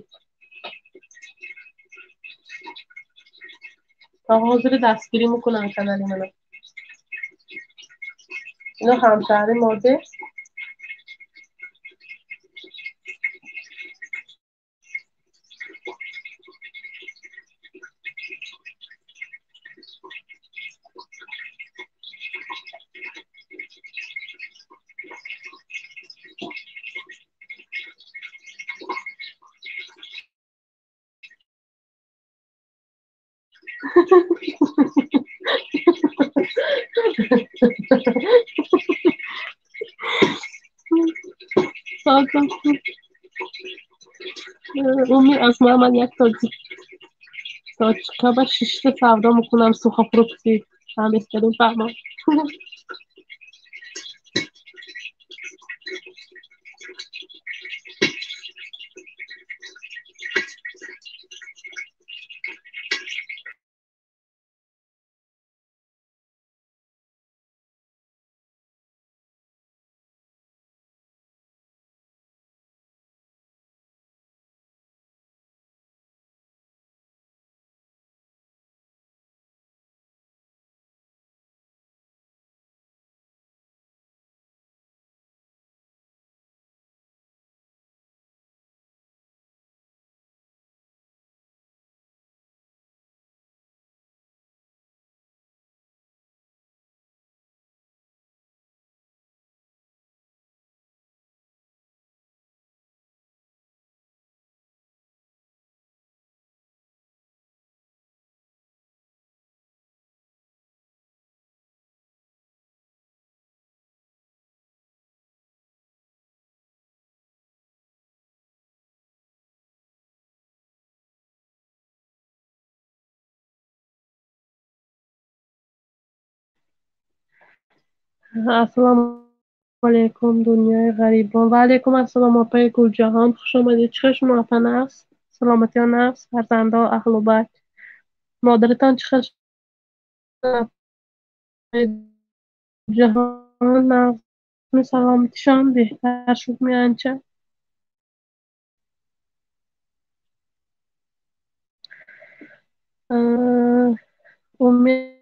تا ҳозир дастгирӣ мекунанд канали мана. Ино ҳамшаҳри моде. Умми Асмо ман як точка ба 6 та савдо мекунам сухофрукти. Ҳаместарин фаҳмо. Ассалому علیکم دنیای غریبان و علیکم السلام آقای گل جهان، خوش آمدید. چه موافق است؟ سلامتی نفس، فرزنده و اهل و بیت. مادرتان چه جهان نفس می سلامتیشان بهتر شد میانچه. امی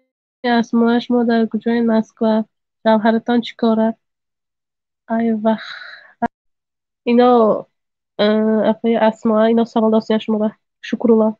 اسمایش ما در کجای مسکو. جوهرتان چیکاره؟ ای وقت اینا آقای اسما اینا sağ شما da. Şükürler.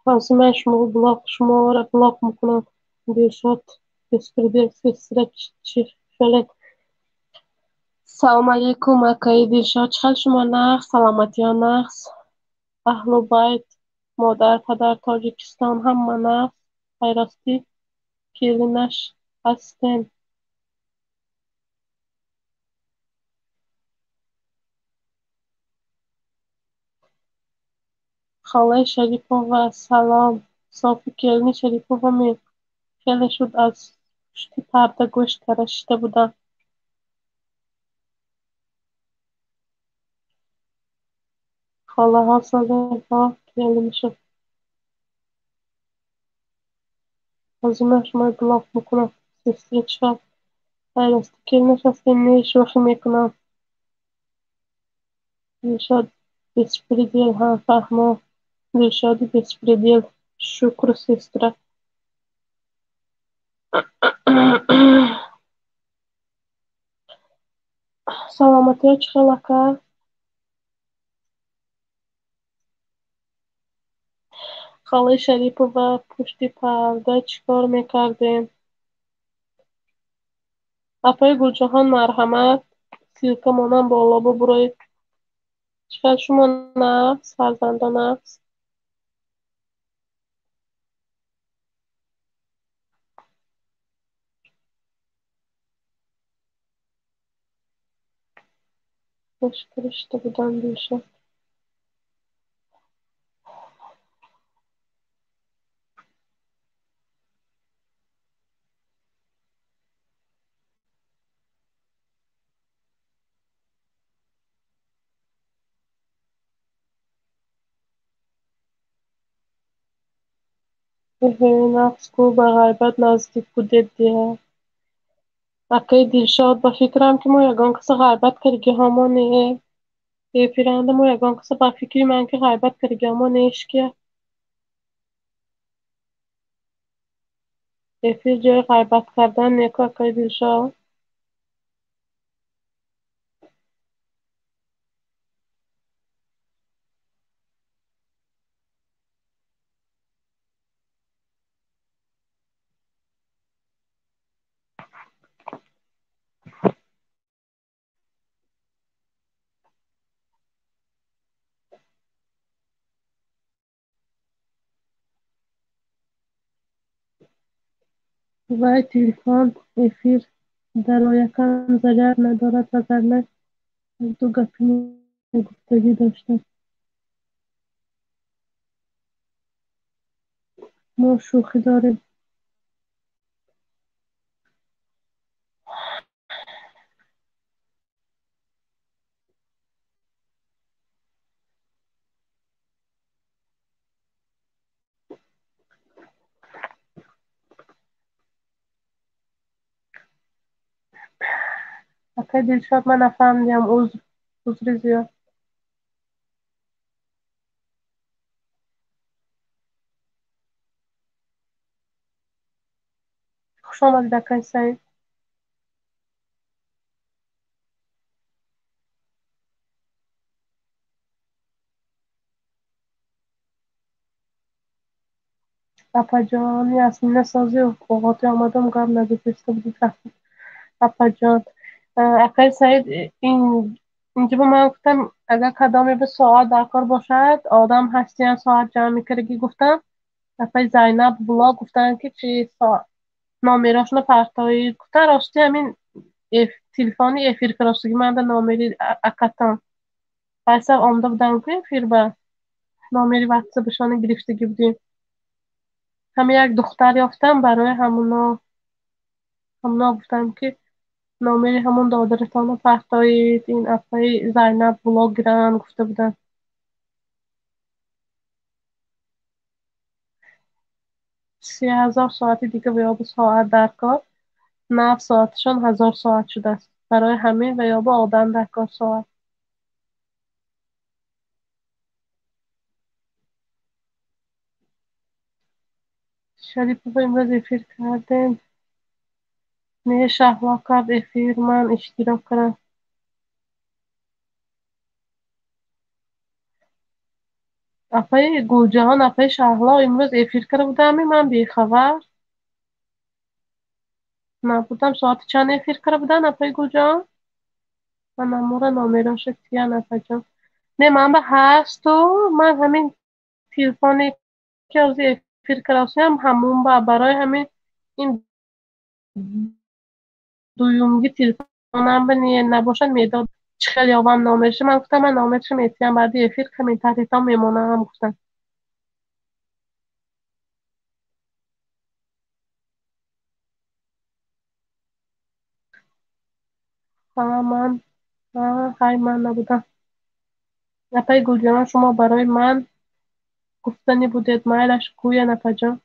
خلاص من شما را بلاک میکنم. بیشتر بسپرده سرک شلک. سلام علیکم آقای دلشاد، چه شما نقص سلامتی ها نقص اهل و بیت مادر پدر تاجیکستان هم من نقص خیراستی کلینش هستن. خاله شریفova سلام. صافی کلینی شریفova می خیلی شد از پشت پرده گوش تراشیده بودم. خاله ها ساله ها کلینی شد. عظیمه شما بلاک میکنم. سیستری چه خیراستی کلینش هستن می شوخی میکنم. دلشاد بسپریدیل ها فهمه. دلشادی بسپریدیل شکر سیستره. سلامتی ها چه لکه؟ خاله شریفova پشت پرده چیکار میکردین؟ апаи Гулҷаҳон марҳамат, силкамонам боло бубуроед. Чиқар шумо нағз, фарзанда нағз? Мушкилишта будам дилшод. Эҳе, нағз ку ба ғайбат наздик будед дия. Акаи Дилшод, ба фикрам ки мо ягон каси ғайбат кардигиҳамо не. Эфиранда мо ягон каси ба фикри ман ки ғайбат кардигиҳамо неш ки. Эфир ҷойи ғайбат кардан не ку акаи Дилшод. وای تلفن افیر درایقم ضرر ندارد وگرنه از دو گپی گفتگی داشتم. ما شوخی داریم. اکا دلشاد من نفهمیدم. عذر زیاد. خوش آمدید اکای سعید. اپا جان یاسمین سازی اوقاتی آمدم قبل نگفته بودید رفتم. اپا جان اکای سعید اینجا به من گفتم اگر کدامی به ساعت در کار باشد آدم هستین ساعت جمع میکردگی گفتم اپای زینب بلا گفتن که چی ساعت نامیراشونو پرتایید گفتن راستی همین تلفنی افیر کراسیگی من de nomeri akatan. Baysa onda بودن که افیر با نامری واتساپشان گرفتگی بودیم. همین یک دختر یافتم برای همونا گفتم که نامری همون دادرتان رو پرتایید این اپای زینب بلاگران گفته بودن. 30,000 ساعتی دیگه و یا به ساعت در کار 9 ساعتشان 1000 ساعت شده است برای همین و یا با آدم در کار ساعت. شریف با امروز افیر کردیم نه شهلا کرد افیر من اشتراک کردم. اپای گوجهان اپای شهلا امروز افیر کرده بودم من بیخبر نبودم ساعت چند افیر کرده بودن اپای گوجهان من امورا نامیراش کتیان اپا جان نه من به هست و من همین تلفنی که از افیر کرده هم همون برای همین این دویونگی تلفنم بنیه نباشد میداد خیلی آوام نامرشه من گفتم من نامرشه میتیم بعد افیر کمین تحتیتا میمونم هم گفتم من های من نبودم اپای گوجهان شما برای من گفتنی بودید مایلش کوی نپجا.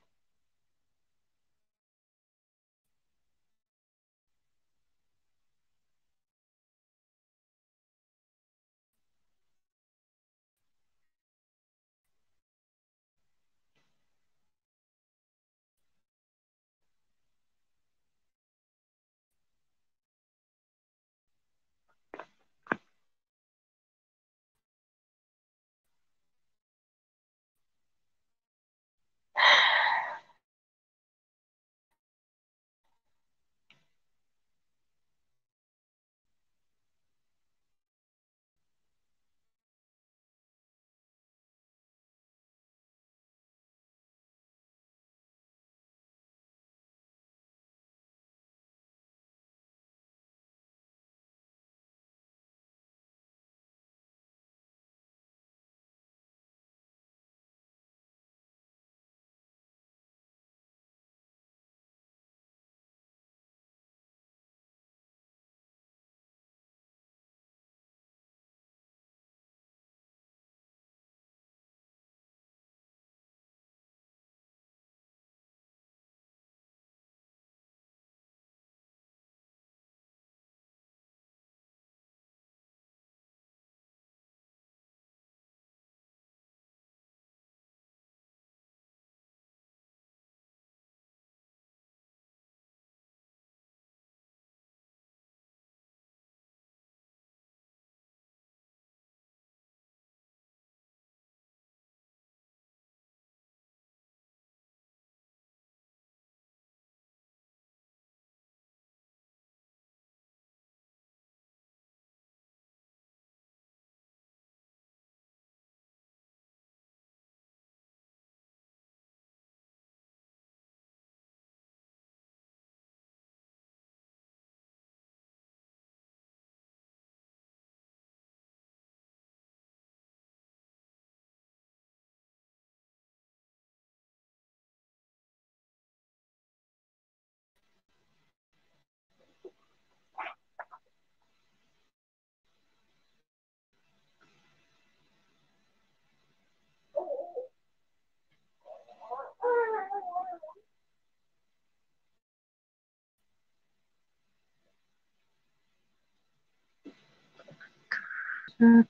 باشد.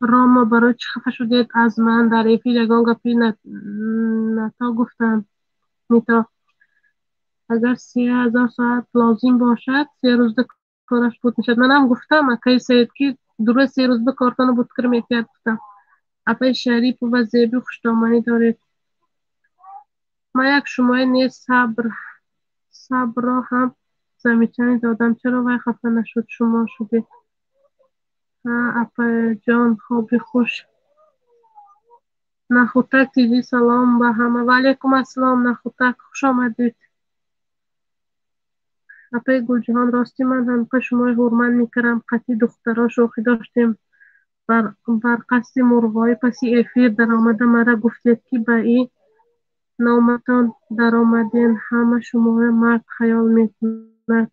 راما برای چی خفه شدید از من؟ در افیر یگان گپی نتا گفتم. میتا اگر 30,000 ساعت لازم باشد 3 روز کارش بود میشد. منم گفتم اکای سید که درست 3 روز به کارتان بود کرم احتیاط گفتم. اپای شریف و زیبی خوشتامنی دارید. ما یک شمای نیز صبر را هم زمیچنی دادم. چرا وای خفه نشد شما شدید؟ ها اپای جان خوابی خوش. نخوتک تیزی سلام به همه. و علیکم السلام نخوتک خوش آمدید. اپای گلجهان راستی من هم که شما هورمن میکردم قطعی دخترها شوخی داشتیم بر قصد مرغای پسی افیر در آمده مرا گفتید که به این نامتان در آمدین همه شما مرد خیال میکنند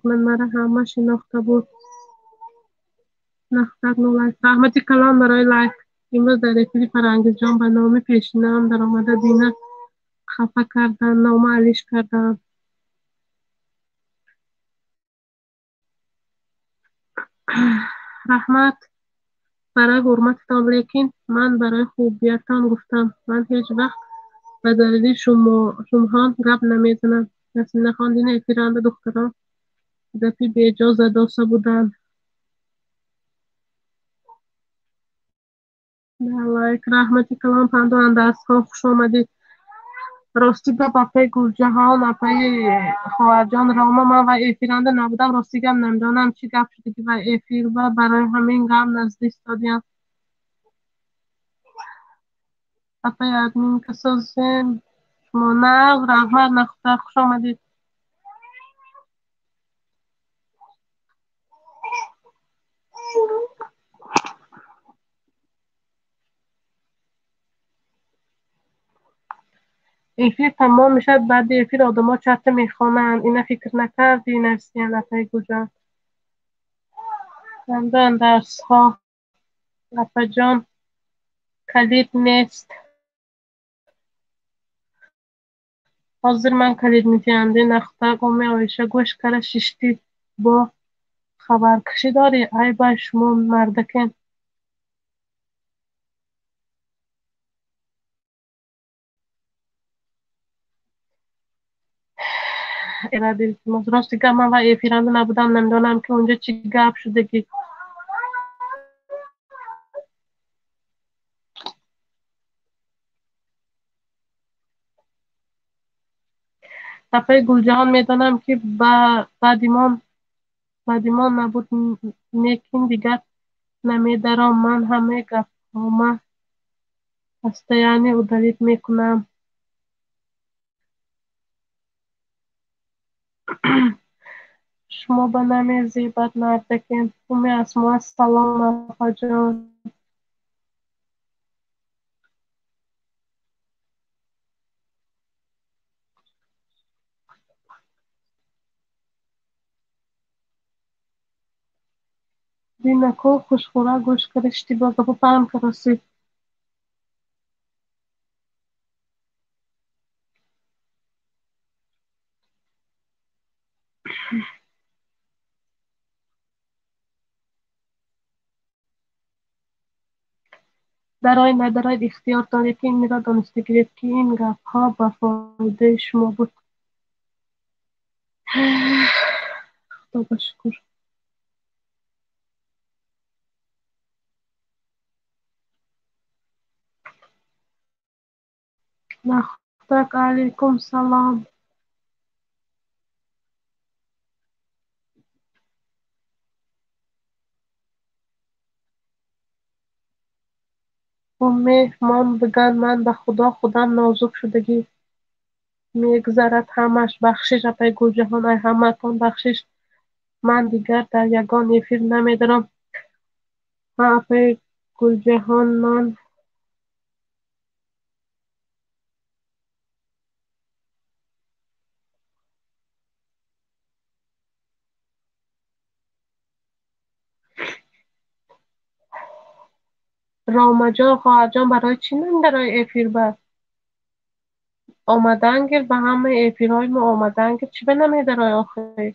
مرا همه شناخته بود. نخستک نو لایک رحمتی کلام برای لایک. امروز در افیری فرانگیز جان به نام پیشینم در آمده دینه خفه کردن نام علیش کردن. رحمت برای حرمتتان لیکن من برای خوبیتان گفتم. من هیچ وقت به دلیل شماها گپ نمیزنم. کسی نخواندین افیرنده دختران گپی بیجا زداسه بودن. لایک رحمتی کلام پندو اندرس ها خوش آمدید. راستی به اپای گلجهان اپای خواهرجان راما من و افیرنده نبودم. راستی گم نمیدانم چی گپ شده که و افیر و برای همین گم نزدیک دادیم. اپای ادمین کسازیم شما نه رحمت نخواه خوش آمدید. افیر تمام میشد بعد افیر آدم ها چت میخوانند. اینه فکر نکردی نفسیان اپای گلجهان بنده درس ها. اپا جان کلید نیست. حاضر من کلید میتینده نخواه گمه آیشه گوش کره ششتی با خبرکشی داری ای با شما مردکن. ارادی راستی که من و افیرنده نبودم نمیدانم که اونجا چی گپ شده که تپه گلجهان میدانم که بعدیمان نبود نیکین دیگر نمیدارم. من همه گپ همه هسته یعنی ادالیت میکنم. شما به نمی زیبت مردکن اومی اسما سلام آقا جان. دینکو خوشخورا گوش کرشتی با گپو پرم کرسی. درای ندارد اختیار دارید که این میرا دانسته گیرید که این گپ ها به فایده شما بود. خدا بشکر. نخستک علیکم سلام. و مهمان بگن من به خدا خودم نازک شدگی میگذرد همش بخشش اپای گلجهان ای همتان بخشش. من دیگر در یگان افیر نمیدارم. اپای گلجهان من رامه جان خواهر جان برای چی نمیدارای افیر به آمدنگیر به همه افیرهای ما آمدنگیر چی به نمیدارای آخه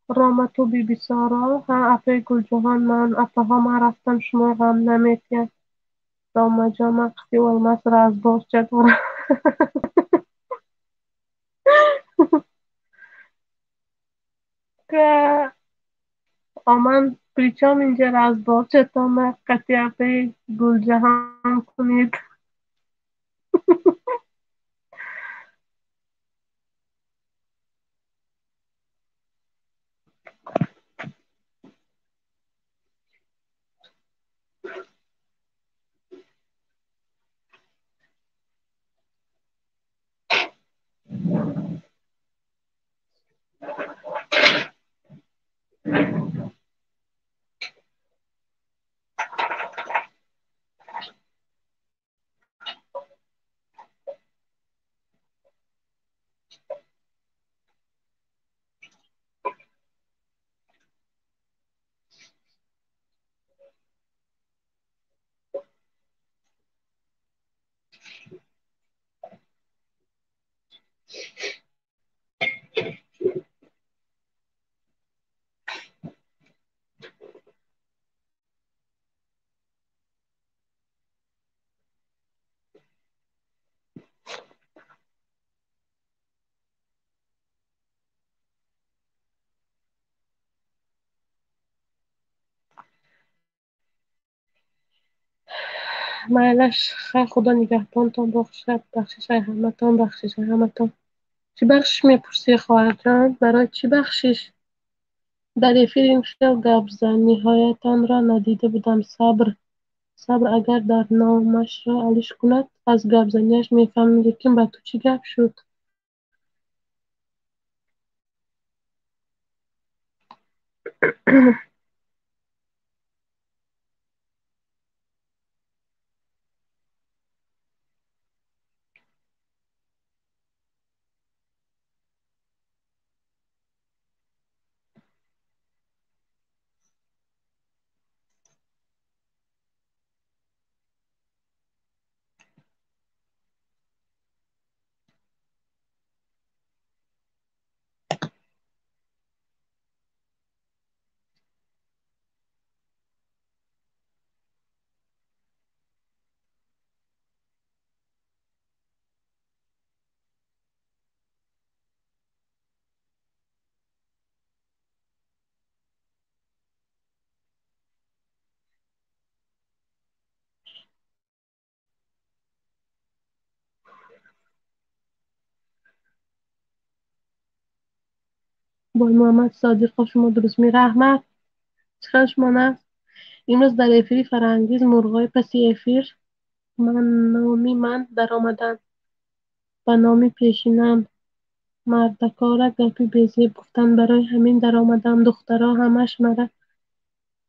رامتو بیبی سارا ها اپه گل جهان من اپه ها من رفتم شما غم نمیتین راما جان قصی olmaz razborча дорам که آمن پریچام اینجا razborча تام قطی اپه گل جهان کنید معلش خیر خدا نگهبانتان باشد بخشش همتان بخشش همتان چی بخشش میپرسی خواهر جان برای چی بخشش در افیر این خیل گپ زد نهایتان را ندیده بودم صبر اگر در نامش را علیش کند از گپ زنیش میفهمید که با تو چی گپ شد با محمد صادق شما درست می رحمت چیکار شما نه امروز در افیری فرانگیز مرغای پسی افیر من در آمدن و نامی پیشینم مردکارا گپی بیزی گفتن برای همین در آمدم دخترها همش مرا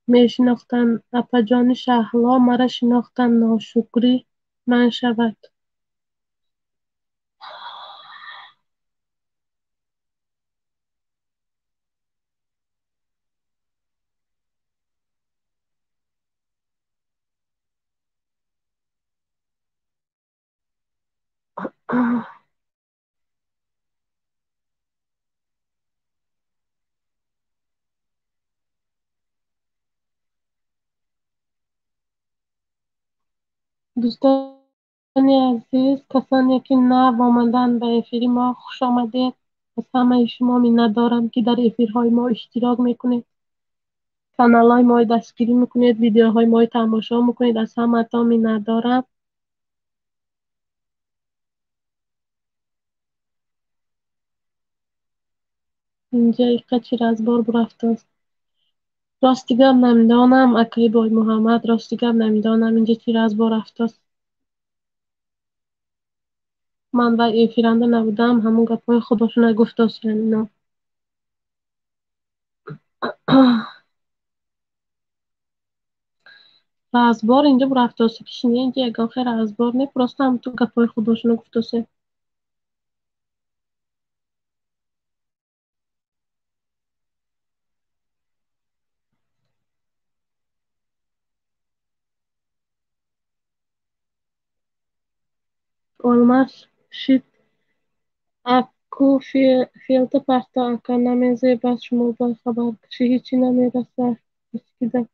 میشناختن اپا شهلا مرا شناختن ناشکری من شود دوستان عزیز کسانی که نو آمدن به افیر ما خوش آمدید از همه شما منت دارم که در افیرهای ما اشتراک میکنید کانال های ما دستگیری میکنید ویدیوهای ما تماشا میکنید از همه تا منت دارم اینجا ایقه چی از بار برفته است راستی گپ نمیدانم اکای بای محمد راستی گپ نمیدانم اینجا چی از بار رفته است من و افیرنده نبودم همون گپای خودشون گفته است یعنی نه رازبار اینجا رفته است کشینی اینجا یگان خیر رازبار نه پرسته هم تو گپای خودشون گفته است olmaz shit کو فعل پخته اکر نمی‌زیبد شما باخبر کشی هیچی نمی‌رسد هیچکدام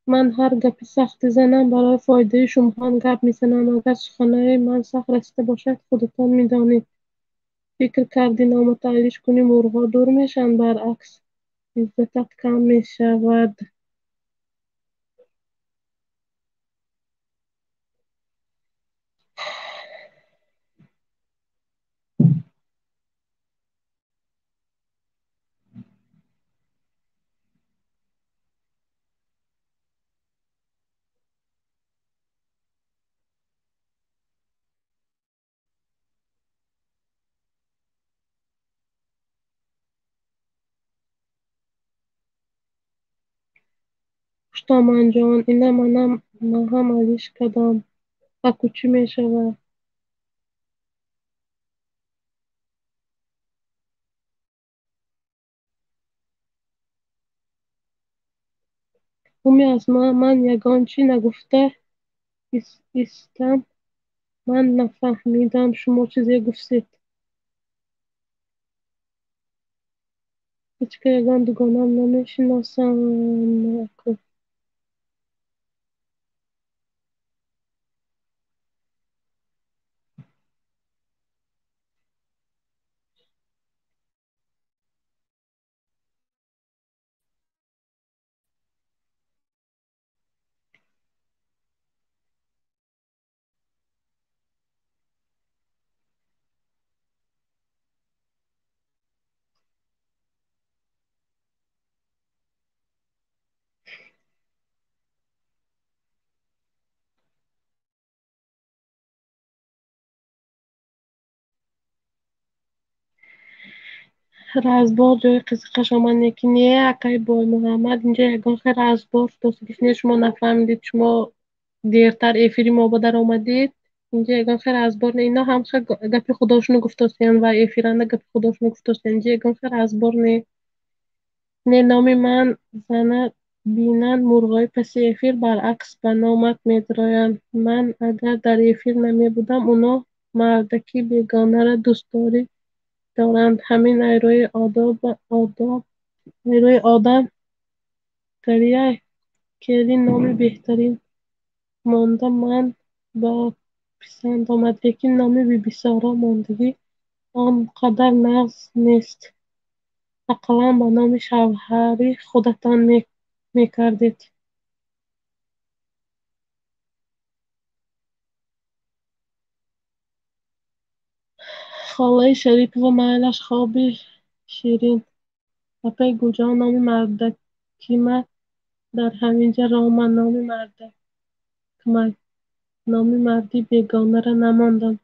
من هر گپی سختی زنم برای فایده شما هم گپ میزنم اگر سخنهای من سخت رسیده باشد خودتان میدانید فکر کردی نامتحریش کنی مرغا دور میشن برعکس عزتت کم میشود پشتامان جان اینا منم هم ازش کدام اکو چی میشود اومی از من یگان چی نگفته ایستم من نفهمیدم شما چیزی گفتید هیچ که یگان دوگانم نمیشناسم اکو رازبار جای قیزیقش آمد یکی نیه اکای بای محمد اینجا یگان خیر رازبار توصیفش شما نفهمیدید شما دیرتر ایفیری ما با در آمدید اینجا یگان خیر رازبار نه اینا هم خیر گپی خودشونو گفتاسین و ایفیرنده گپی خودشونو گفتاسین اینجا یگان خیر رازبار نه نامی من زنه بینن مرغای پس ایفیر برعکس به نامت می‌درایند من اگر در ایفیر نمی بودم اونا مردکی بیگانه را دوست دارند همین نیروی آدم گریه کردی نام بهترین مانده من به پسند آمد لیکن نام بی بی سارا ماندگی آنقدر نغز نیست اقلا به نام شوهری خودتان میکردید خاله شریفova میلش خوابی شیرین اپی گوجان نام مردکیمه در همینجا راما نام مردکمه نام مردی بیگانه را نماندم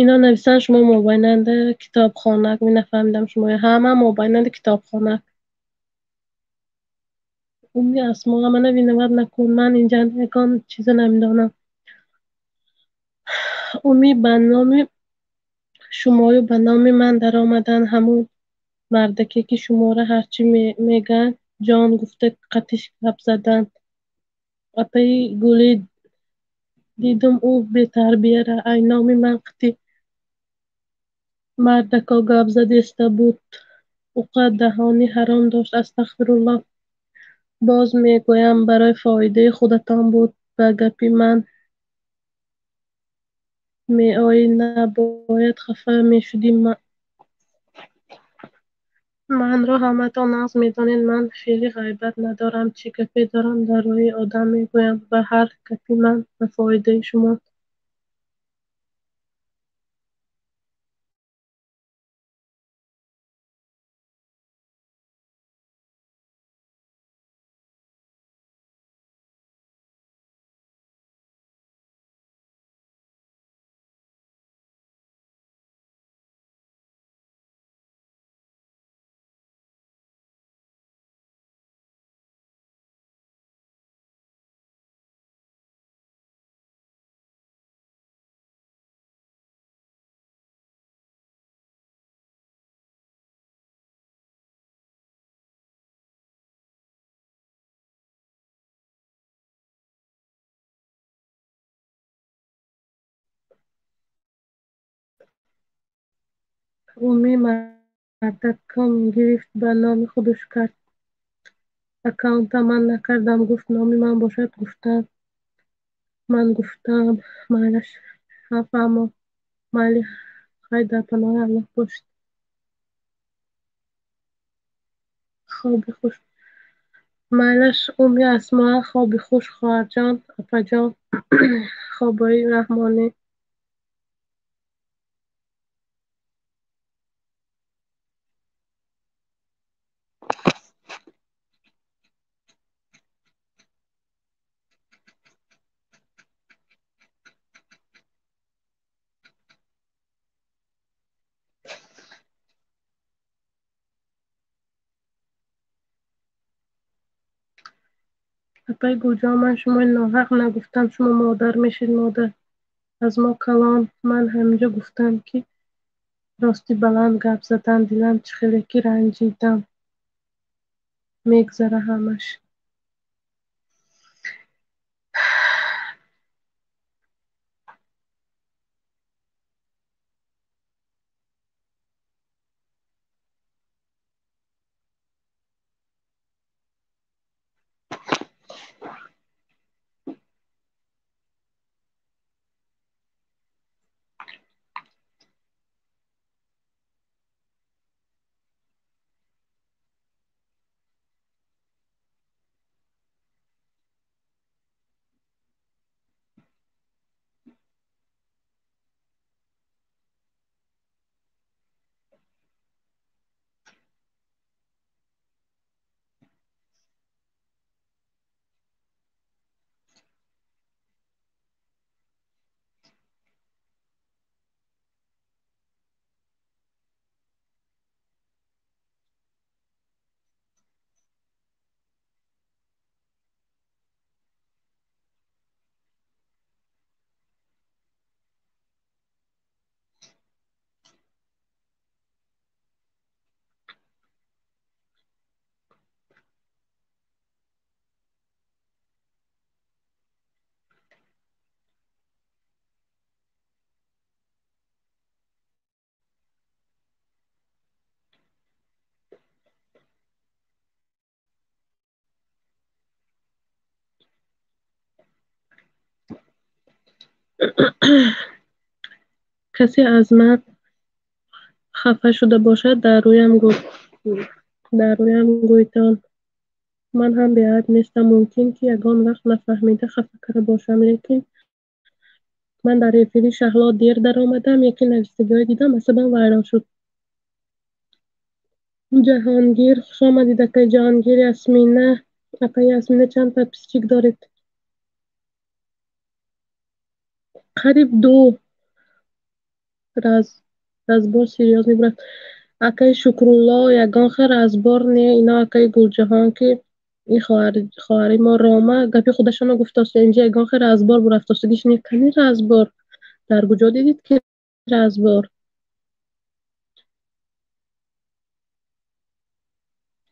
اینا نویسن شما مابیننده کتابخانک می نفهمیدم شما همه مابیننده کتابخانک امی اسما من نوینمد نکن من اینجا یکان چیز نمیدانم امی برنامه شما به نام من در آمدن همون مردکی که شما را هرچی میگن جان گفته قطیش گپ زدن اپی گلی دیدم او بی تربیه را ای نام من قطی مردکا گپ زدیسته بود اوقات دهانی حرام داشت استغفرالله باز میگویم برای فایده خودتان بود به گپی من میآیی نباید خفه میشدی من را همتان نقض میدانید من فعلی غیبت ندارم چه گپی دارم در روی آدم میگویم و هر گپی من به فایده شما اومی مردکم گرفت به نام خودش کرد اکاونت من نکردم گفت نامی من باشد گفتم من گفتم مالش اما مالی خیر در پناه الله باشد خوابی خوش مالش اومی اسما خوابی خوش خواهر جان اپا جان خوابای رحمانی اپای گوجا من شما ناحق نگفتم شما مادر میشید مادر از ما کلان من همینجا گفتم که راستی بلند گپ زدن دیلم چخیلکی رنجیدم میگذره همش کسی از من خفه شده باشد در رویم گویتان من هم بیاد نیستم ممکن که یگان وقت نفهمیده خفه کرده باشم لیکن من در ریفیری شهلا دیر در آمدم یکی نویسندگی های دیدم عصبم ویران شد جهانگیر خوش آمدید اکای جهانگیر یاسمینه اکای یاسمینه چند تا پیسچیک دارید قریب دو раз- разбор серьёз мебурад. Акаи Шукрулло ягон хел разбор не ино акаи Гулҷаҳон ки ин хоҳари мо Рома гапи худашоно гуфтааст. Инҷа ягон хел разбор бурафтоастагиш не кани разбор. Дар куҷо дидид ки разбор?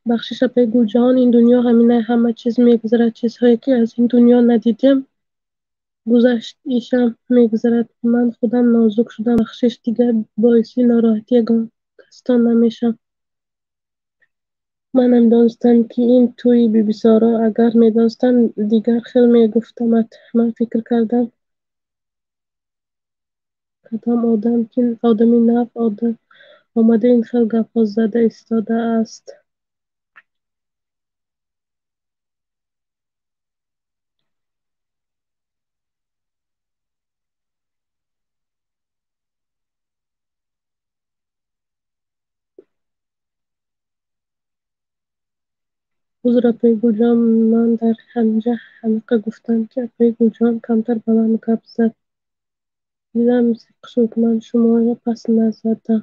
Бахшиш апаи Гулҷаҳон ин дунё ҳаминай ҳама чиз мегузарад. Чизҳое ки аз ин дунё надидем гузаштишам мегузарад. Ман худам нозук шудам. Бахшиш дигар боиси нороҳатии ягон кастон намешавам. Манам донистам ки ин тӯи бибисоро агар медонистам дигар хел мегуфтамад. Ман фикр кардам кадом одам ки одами нав омада ин хел гапҳо зада истодааст. ҳузур апаи Гулҷаҳон, ман дар ҳаминҷа ҳамиқа гуфтам ки апаи Гулҷаҳон камтар баланд гап зад. Дилам сиқ шуд. Ман шуморо пас назадам.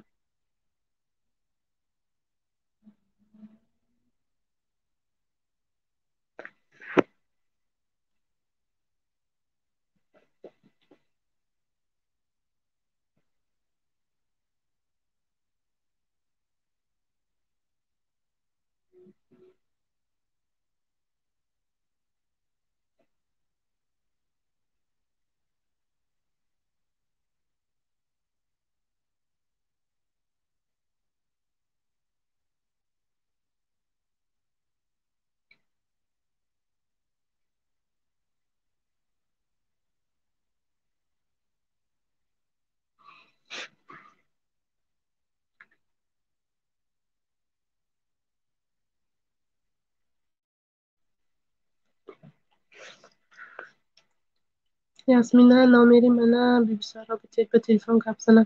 Ясмина номери мана бибисоро ба телефон гап занам.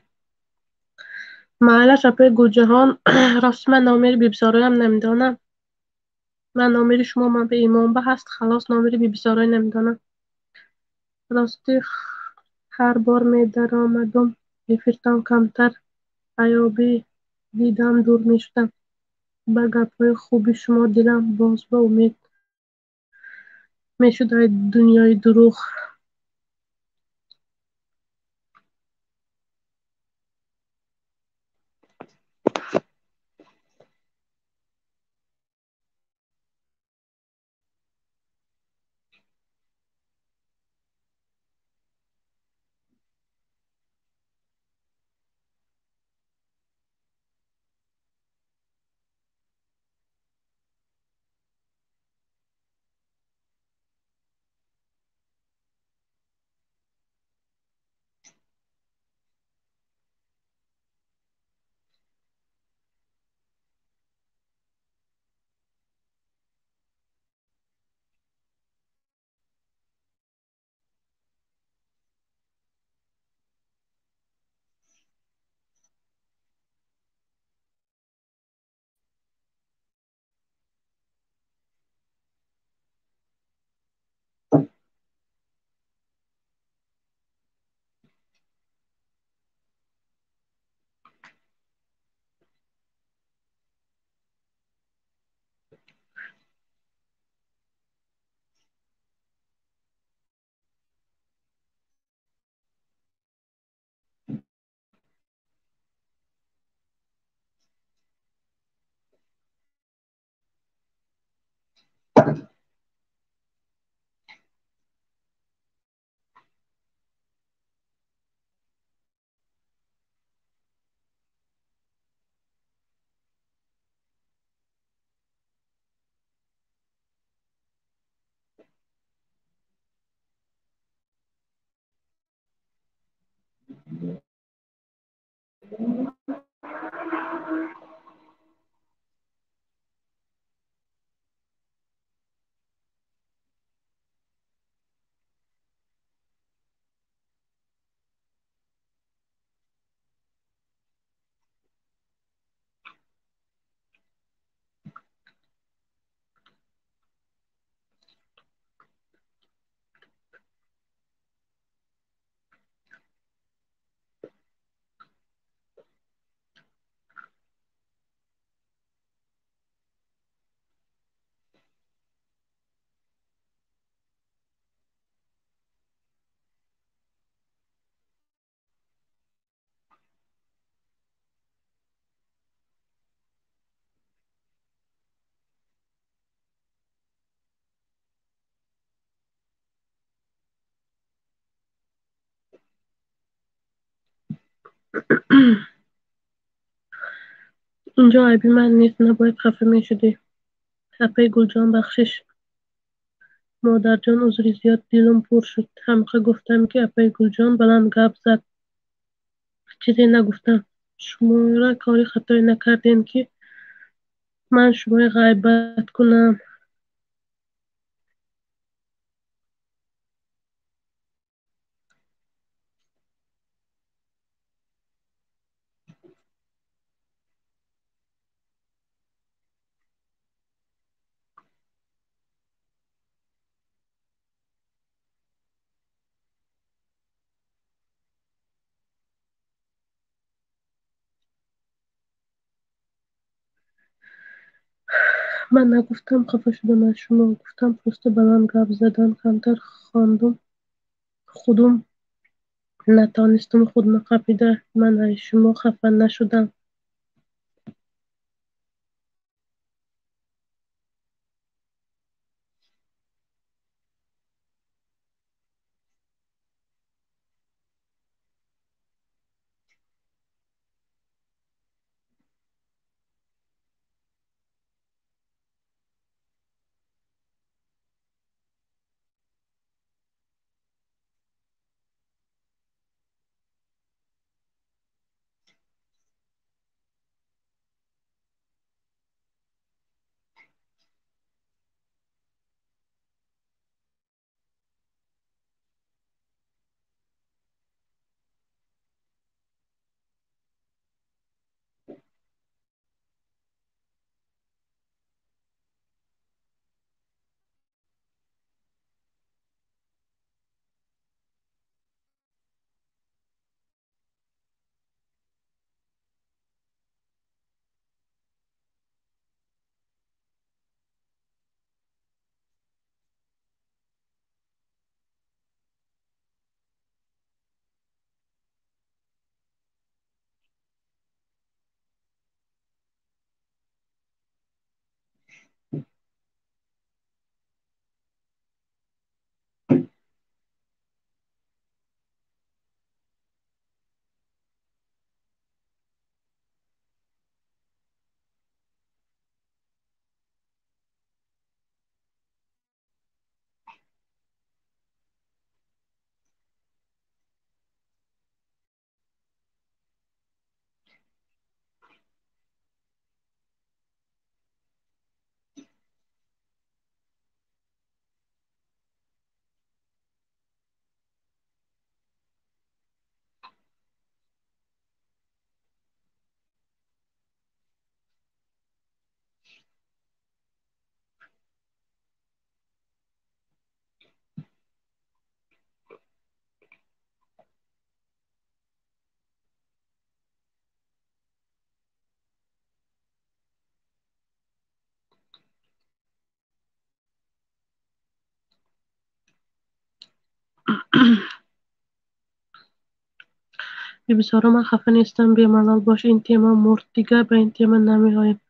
Майлаш апаи Гулҷаҳон, рости ман номери бибисороям намедонам. Ман номери шумо ман ба имон ба ҳаст, халос номери бибисоро намедонам. Рости ҳар бор медаромадум эфиртон камтар айёбӣ дидам дур мешудам. Ба гапҳои хуби шумо дилам боз ба умед мешуд. Ай дунёи дуруғ! اینجا عیبی من نیست، نباید خفه میشدی. اپای گلجان بخشش. مادرجان عذری زیاد دیلم پر شد. حمقه گفتم که اپای گلجان بلند گپ زد. چیزی نگفتم. شما را کاری خطایی نکردین که من شما غیبت کنم. من نگفتم خفه شدم از شما، گفتم پست بلند گپ زدن. کمتر خواندم، خودم نتانستم خودم قپیده. من از شما خفه نشدم. بی سارا من خفه نیستم، بی ملال باش. این تیمه مرد دیگه، به این تیمه نمیایم.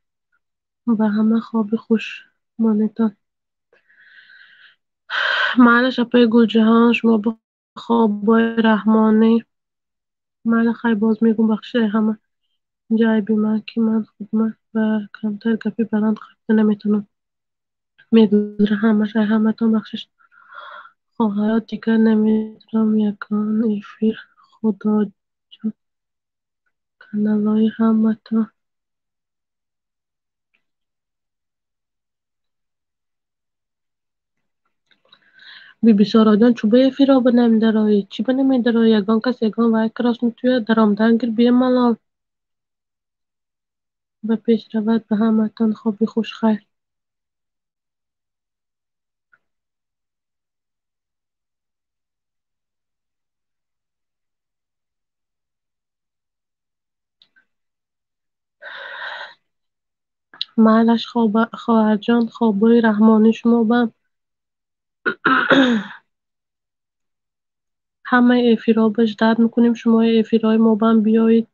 به همه خواب خوش مانتان. معلش اپای گل جهان شما به خوابای رحمانی. من خیلی باز میگم بخشه همه. اینجا عیبی من که من خودم و کمتر گپی بلند خفته نمیتونم. میگذره همش همتون بخشش. خواهرات دیگر نمیدونم یکان ایفیر خدا جان کانالای همتون. بی بی سارا جان چوبه ایفیرا به نمیدارایی چی به نمیدارایی یگان کس یگان و کراسن توی درامدن گیر بیم ملال. به پیش رود به همتون خوابی خوش خیر. معلش خواهر جان خوابای رحمانی شما بم. همه ایفیرا بهش درد میکنیم شما ایفیرای ما بم بیایید.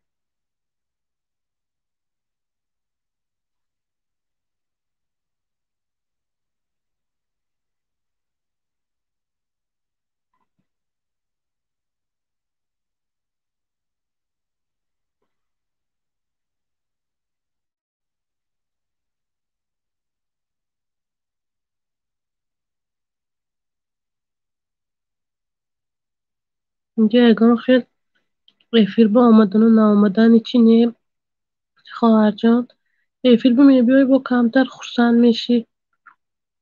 میگه اگان خیل افیر با آمدن و نامدن چی نه خواهر جان. افیر بمیره بیای با کمتر خورسند میشی.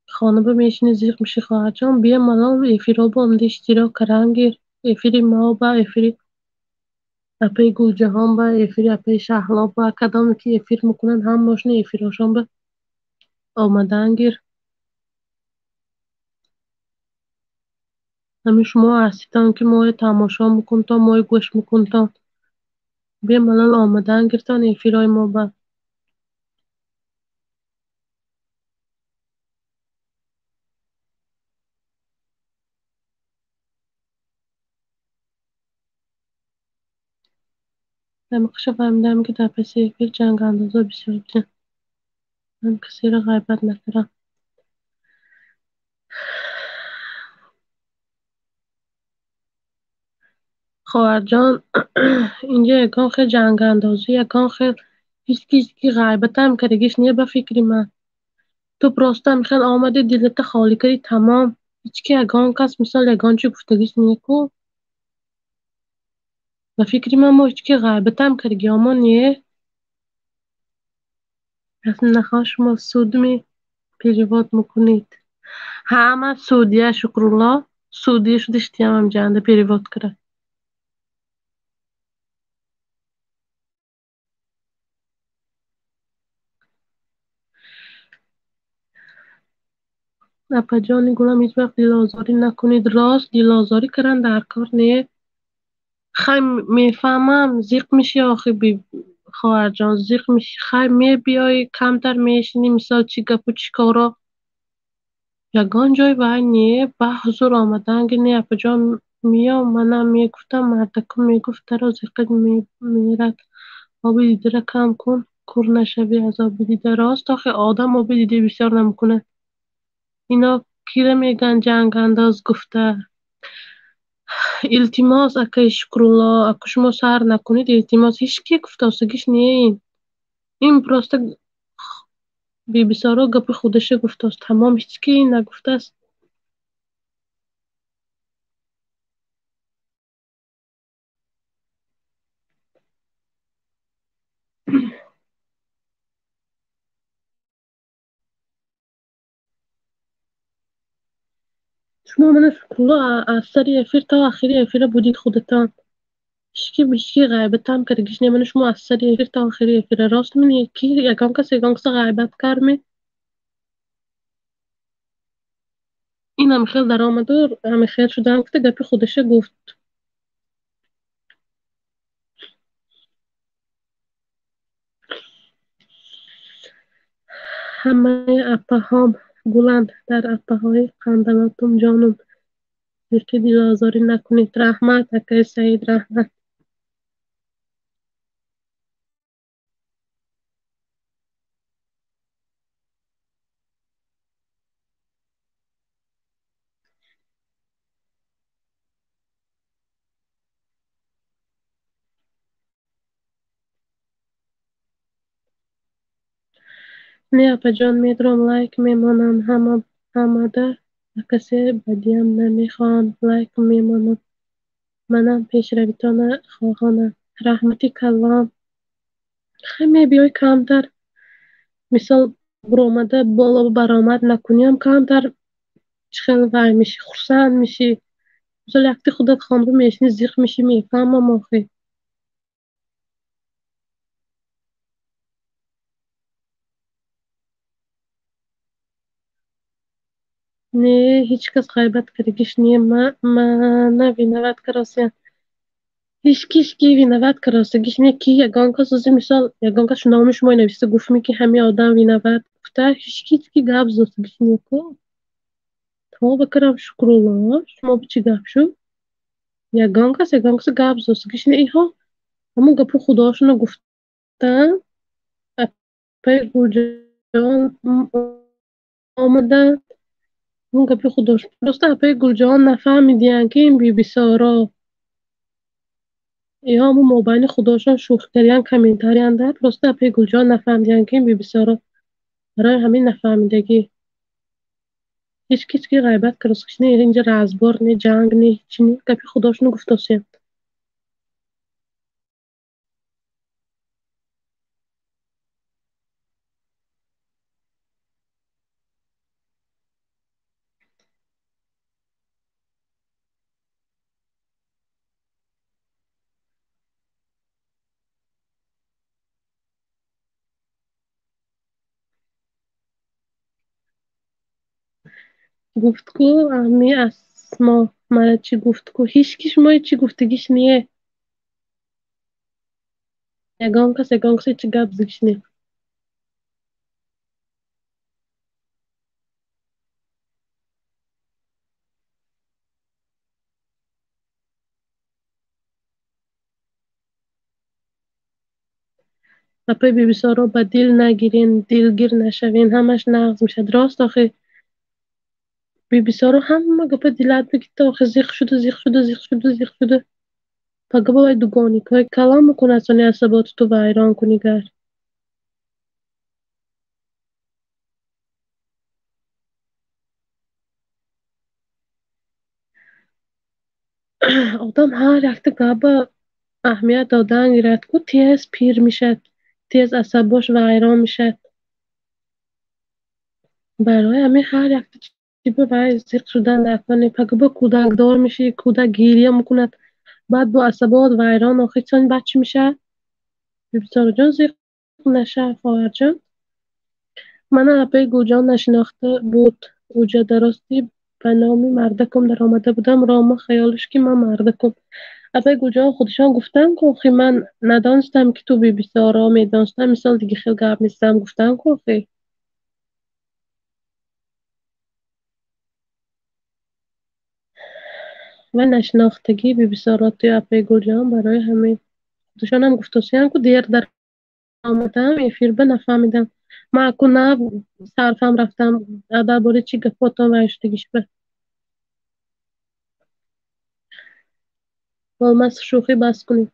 خانه بمیشینی زیق میشی خواهر جان. بیا ملال افیرها با امده اشتراک کرنگیر. افیری ما با افیری اپی گل جهان با افیری اپی شهلا با کدامی که افیر میکنن هم باشن افیراشان به آمدن گیر. همین شما هستیدن که مای تماشا میکنتان مای گوش میکنتان. بیا ملال آمدن گیرتان افیرای ما با دمقش فهمیدم که در پس افیر جنگ اندازه بسیار بودن. من کسی را غیبت نکردم. خواهر جان اینجا یکان خیلی جنگ اندازی یکان خیلی هیچکی غیبت هم کرگیش نیه به فکری من. تو براسته میخواد آمده دیلت خالی کردی تمام. هیچکی یگان کس مثال یگان چی گفتگیش نیه کو. به فکری من ما هیچکی غیبت هم کرگی اما نیه. اصلا نخواه شما سود می پیروات میکنید. همه سودیه شکرالله سودیه شده اشتیم هم جنده پیروات کرد. اپا جانی گلم هیچ وقت دیل آزاری نکنید. راست دیل آزاری کردن در کار نیه. خیلی میفهمم زیق میشی آخه خواهر جان زیق میشی. خیلی بیای کمتر میشینی مثال چی گپ و چی کارا. یگان جای وای نیه به حضور آمدن گه نیه اپا جان میام منم میگفتم مردکم میگفت را زیقت میرد. آبی دیده را کم کن کور نشوی از آبی دیده. راست آخه آدم آبی دیده بسیار نمیکنه. اینا کیره میگن جنگ انداز گفته. التماس اکای شکرالله اکو شما سر نکنید التماس هیچکی گفتاسگیش نیه این پراسته بی سارا گپ خودشه گفته است تمام هیچکی نگفته است. شما من شکرالله از سر افیر تا آخری افیر بودید خودتان. هیچکی بیشکی غیبت هم کرگیش نیه. من شما از سر افیر تا آخری افیر راست من یکی یکان کس غیبت کرمه. این هم خیل در آمده هم خیل شده هم گفته گپی خودشه گفت. همه اپهام گلند در اپههای قندلاتم جانم. یکی دیل آزاری نکنید. رحمت اکای سعید رحمت. نه اپا جان میدارم لایک میمانم همه کسی بدیم نمیخوان لایک میمانم. منم پیشرویتان خواهانم. رحمتی کلام خیلی بیای کمتر مثال برآمده بالا برآمد نکنیم کمتر چخیل وای میشی خورسند میشی. مثال وقتی خودت خانه میشینی زیق میشی میفهمم آخه. نه هیچ کس غیبت کرگیش نیه. من نه وینوت کراسیم. هیچکی وینوت کراسگیش نیه کی یگان کس از مثال یگان کس نامش ما نویسته گفت می که همه آدم وینوت گفته هیچکی گپ زدگیش نیه کو. تا بکرم شکرالله شما بچی گپ شو یگان کس گپ زدگیش نیه. ایها همون گپ خداشونو گفتن اپای گل آمدن. اون گپ خداش درسته اپای گل نفهمیدین که این بی سارا ایها همون موبایل خداشون شوخی کردن کامنتاری در درسته اپای گل نفهمیدین که این بی سارا برای همین نفهمیدگی هیچ کس کی غیبت کرسکش نه اینجا رازبار نه جنگ نه هیچی نه گپی خداشونو گفتاسین. گفتگو اهمی اسما مرا چی گفتگو هیچ کس ما چی گفتگیش نیه یگان کس چی گپ زیش نیه اپای بی بی سارا به دل نگیرین دلگیر نشوین همش نغز میشد راست آخه بی بی سارا همه گپا دلت بگید آخه زیخ شده زیخ شده زیخ شده زیخ شده پگه باید دوگانی که کلام میکنه اصلا عصبات تو ویران کنی گر آدم هر وقت گپ اهمیت دادن گیرد کو تیز پیر میشد تیز عصباش ویران میشد برای همین هر وقت چیزی برای زیق شدن نکنه پگه با کودک دار میشه کودک گریه میکند بعد با عصبات ویران آخه چون بچه میشه بی‌بی جان زیق نشه خواهر جان من اپی گوجان نشناخته بود اوجا درستی به نامی مردکم در آمده بودم راما خیالش که من مردکم اپی گوجان خودشان گفتن که آخی من ندانستم که تو بیبی سارا میدانستم مثال دیگه خیلی گرم نیستم گفتن که آخی و نشناختگی بیبی سارا توی اپی گوجان برای همین خودشان هم گفتن که دیر در آمدم افیر به نفهمیدم ما اکو نه صرفم رفتم درباره چی گفتم و اشتگیش به olmaz شوخی بس کنید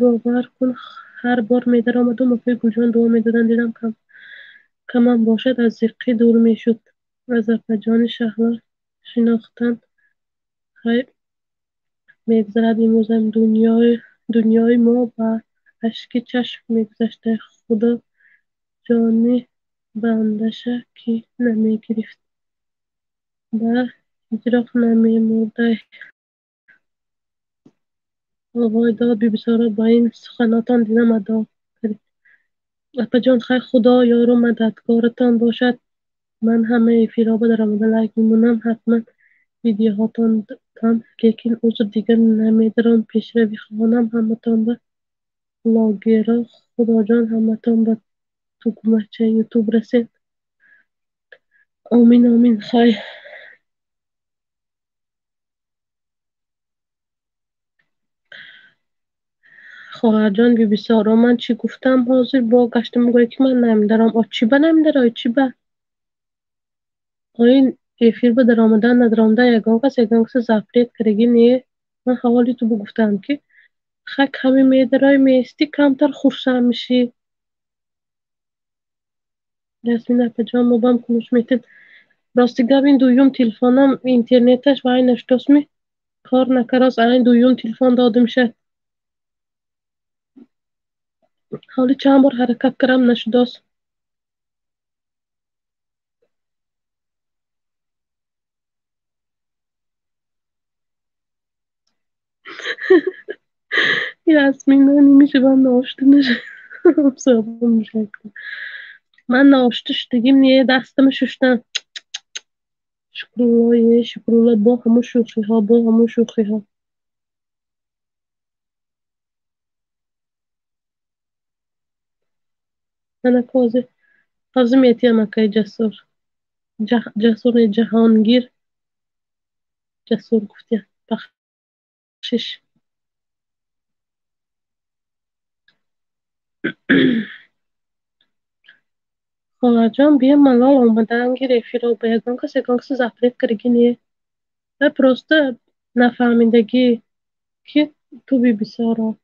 باور کن هر بار می‌درآمد و موقع گلجان دعا می‌دادن دلم کمم باشد از زقی دور میشد. آذربایجان شهلا شناختن خیر می‌گذرد امروزم دنیای ما با اشک چشم می‌گذشت ای خدا جان بنده‌ش کی نمی‌گرفت با هیچ‌وقت نمی‌مرد ای آوای داد بی‌بی‌سارا با این سخناتان دلم داغ کرد. اپاجان خیر خدا یار و مددگارتان باشد. من همه فیرا به رمضان لایک میمونم حتما ویدیوهاتان دم لیکن عذر دیگه نمیدارم پیشروی خواهانم همتان به لاگرا خدا جان همتان به تو گمچه یوتیوب رسید آمین آمین خیر خواهر جان بی سارا من چی گفتم حاضر با گشتم میگه که من نمیدارم چی به نمیداره چی به این افیر به درآمدن ندارم یگان کس زفریت کرگی نیه من حوالی تو بگفتم که خک همه میدارای میستی کمتر خورسن میشی Jasmin Apajam babam konuşmekte. Rostigabin duyuyorum telefonum internetش و اینش دوست می کار نکراس این دویوم تلفن دادم شه حالی چند بار حرکت کردم نشداست Yasmin neymiş ben de hoşlanır sabun şey من ناشتش دیگیم نیه دستم ششتن شکرولای شکرولا با همون شوخی ها با همون شوخی ها من کازم یتیم اکای جسور جسور جهانگیر جسور گفتیم بخشش خواهرجان بیا malol اومدن گرفتی رو به یگان کسی زفریت کرگینیه و پروسته نفهمیدگی که تو بی بیسارا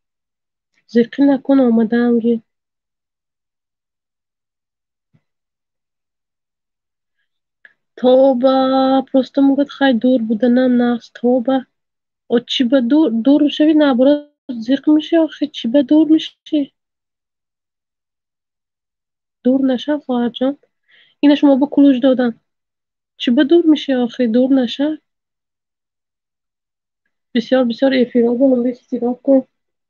زیقی نکن اومدن گی توبه پروسته موگد خیلی دور بودنم نقص توبه او چی به دور شوی نبرا زیق میشه آخه چی به دور میشه دور نشه خواهرجان اینش ما به کلوش دادن چی به دور میشه آخه دور نشه بسیار بسیار افیرا با هم استیراد کن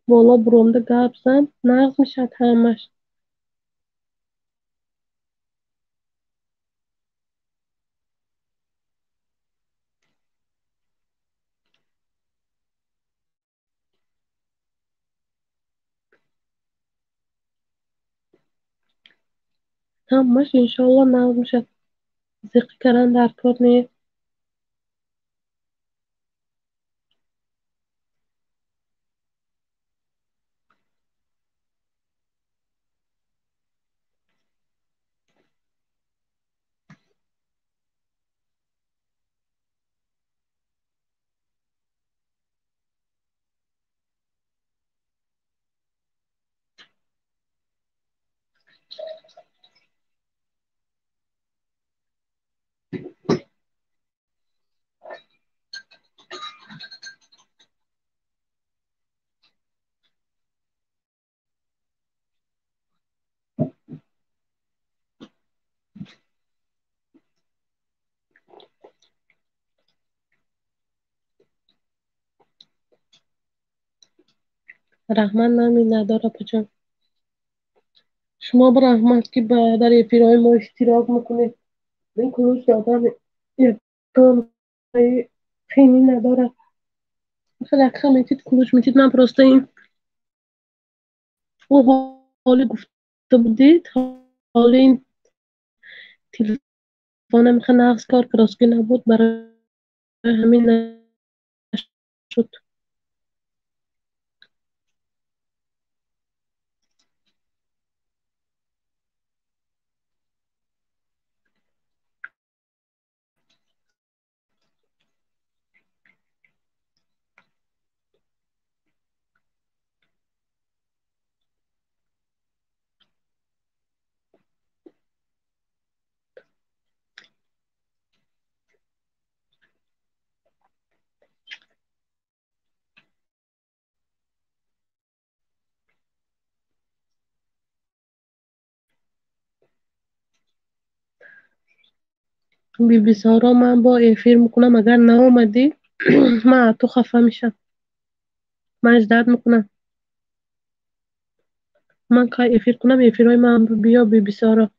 بالا برومده گرب زن نقض میشد همش همش انشالله نقض میشد زیقی کردن در کار نیست رحمن نامی نداره پجان شما به رحمت که در افیرای ما اشتراک میکنید. این کلوش آدم یکم خیلی نداره. مثلا میتید کلوش میتید من پرسته این او حالی گفته بودید حالی این تلفنم میخواه نقص کار کراسکی نبود برای همین نشد. بی بی سارا من با افیر میکنم اگر نیومدی من از تو خفه میشم. من اجداد میکنم. من که افیر کنم افیرای من بیا بی بی سارا.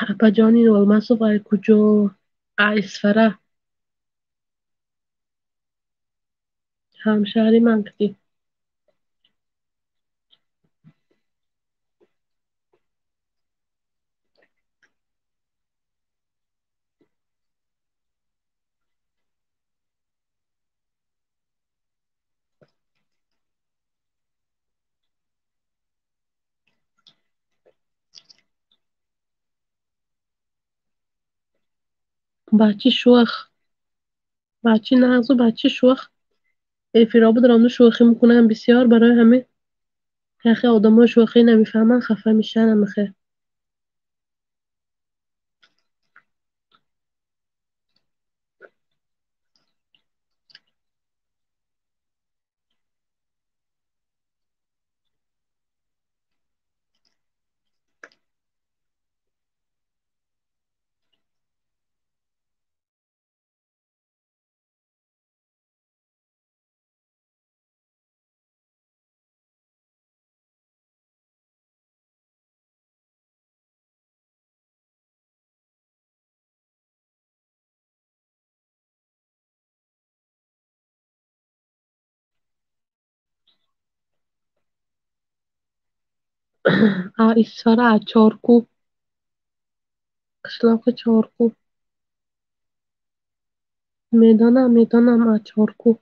اپا جانی olmazsa برای کجا اسفره همشهری من کدی بچه شوخ بچه نغز و بچه شوخ افیرا بود رانو شوخی میکنن بسیار برای همه یخی آدم ها شوخی نمیفهمن خفه میشن هم خیر. اسفره از چارکو قشلاق چارکو میدانم از چارکو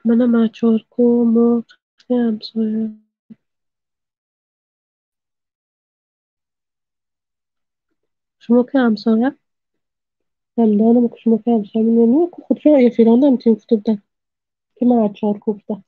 منم چارکو مرغ همسایه. شما که همسایه همدانم که شما که همسایه نمیه که خود را یفیران تیم فتوده که من چارکو بوده.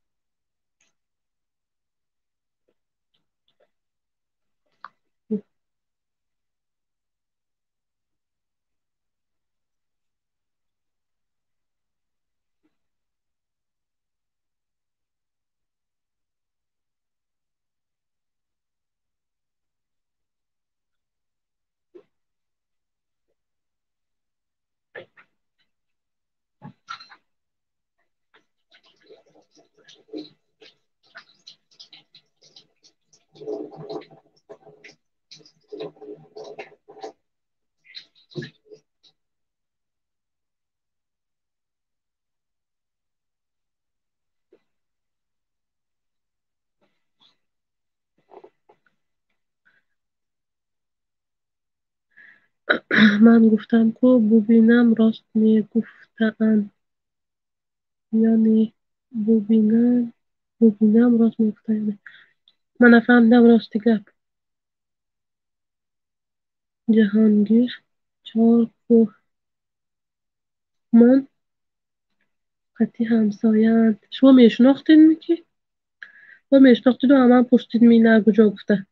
من گفتم که ببینم راست میگفتن یا نه. ببینم ببینم راست میگفتن یا نه. من نفهمیدم راستی گپ. جهانگیر چارکو من قطعی همسایه‌اند. شما میشناختین میکی؟ و میشناختید و هم پشتید می نه کجا گفته.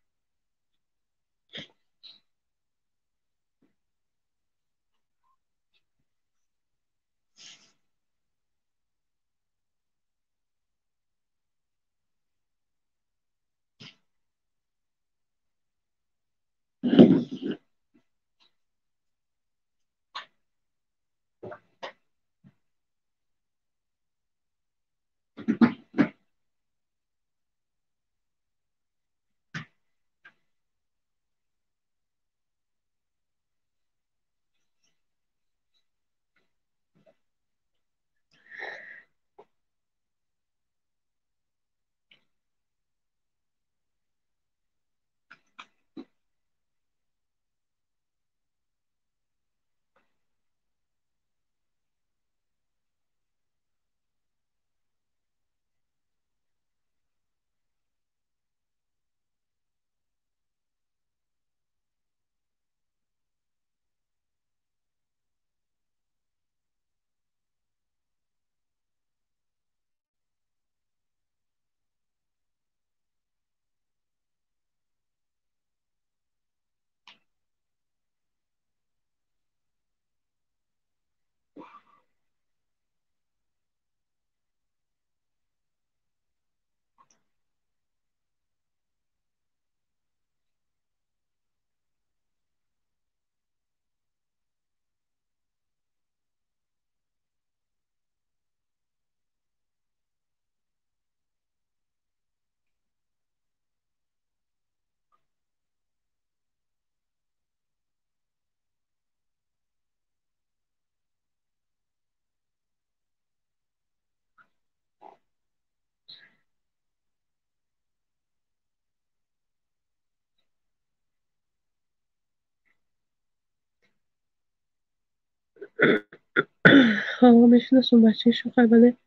آقا میشناسم بچه شوخه ولی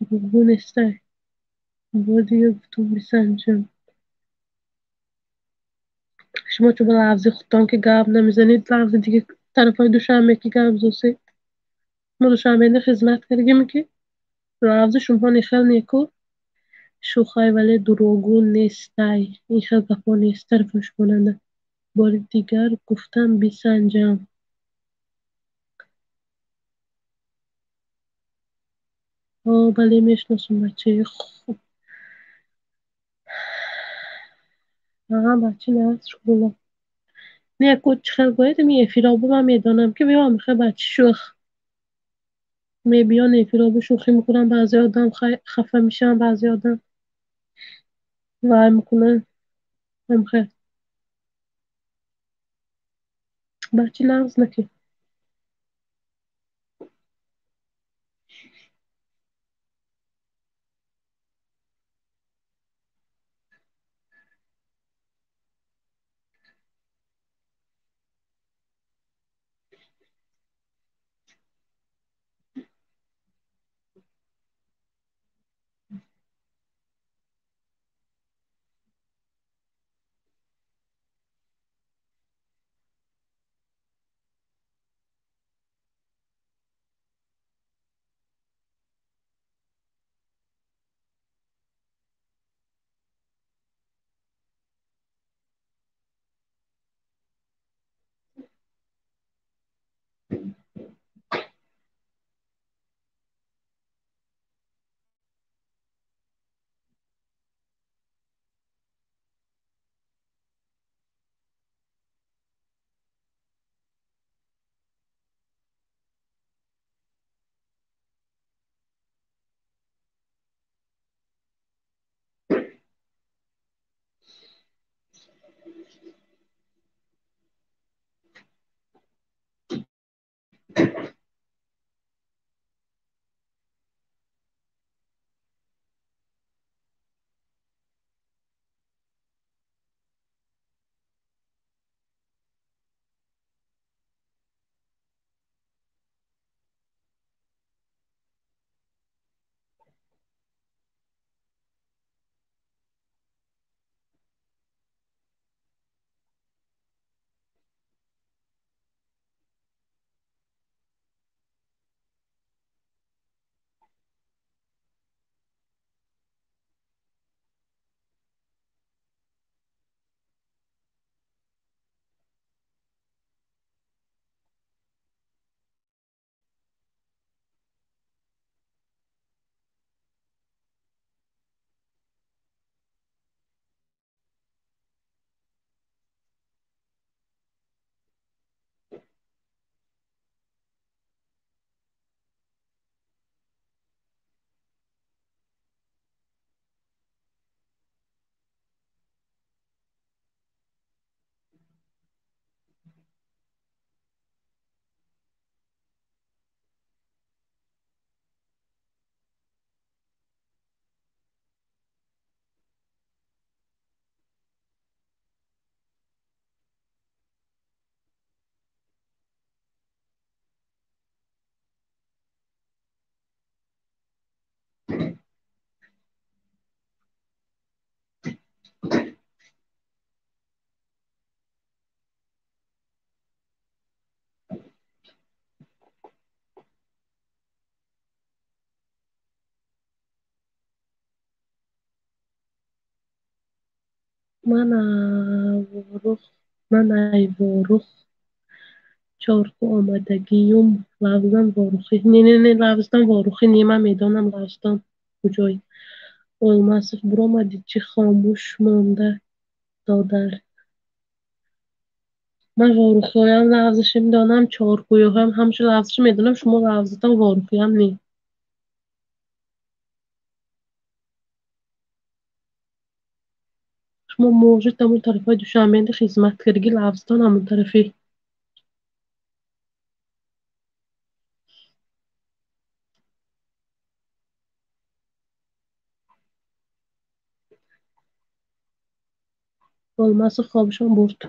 دروغگو نیسته. با دیگه گفتم میسنجم. شما چون به لفظی خودتان که گپ نمیزنید لفظ دیگه طرف های دوشنبه که گپ زوسی ما دوشنبه اینه خدمت کردیم که لفظ شما نیخل نیکو شوخه ولی دروغگو نیسته. این خیلی گپا نیست طرفش کننده. بار دیگر گفتم بیسنجم. بله میشناسم بچه خوب. بچه نه نه کوچ خیلی باید می افیرابو من میدانم که بیام میخواه بچه شوخ می بیان افیرابو شوخی میکنم بعضی آدم خفه میشن بعضی آدم وای میکنن نمیخواه بچه لحظ نکن. Mana voruq, manay voruq, çorku omadagiyum, lavzan voruxi. Ne lavzdan voruxi, nima medonam lavzdan bujoy. Olmasıf broma diçi xamuş manda dodar. من واروخویم لغزش میدانم چهارگویه هم همش لغزش میدانم شما لغزتان واروخویم نی شما موجود همون طرف های دوشنبه خدمت کرگی لغزتان همون طرفی olmazsa خوابشان برد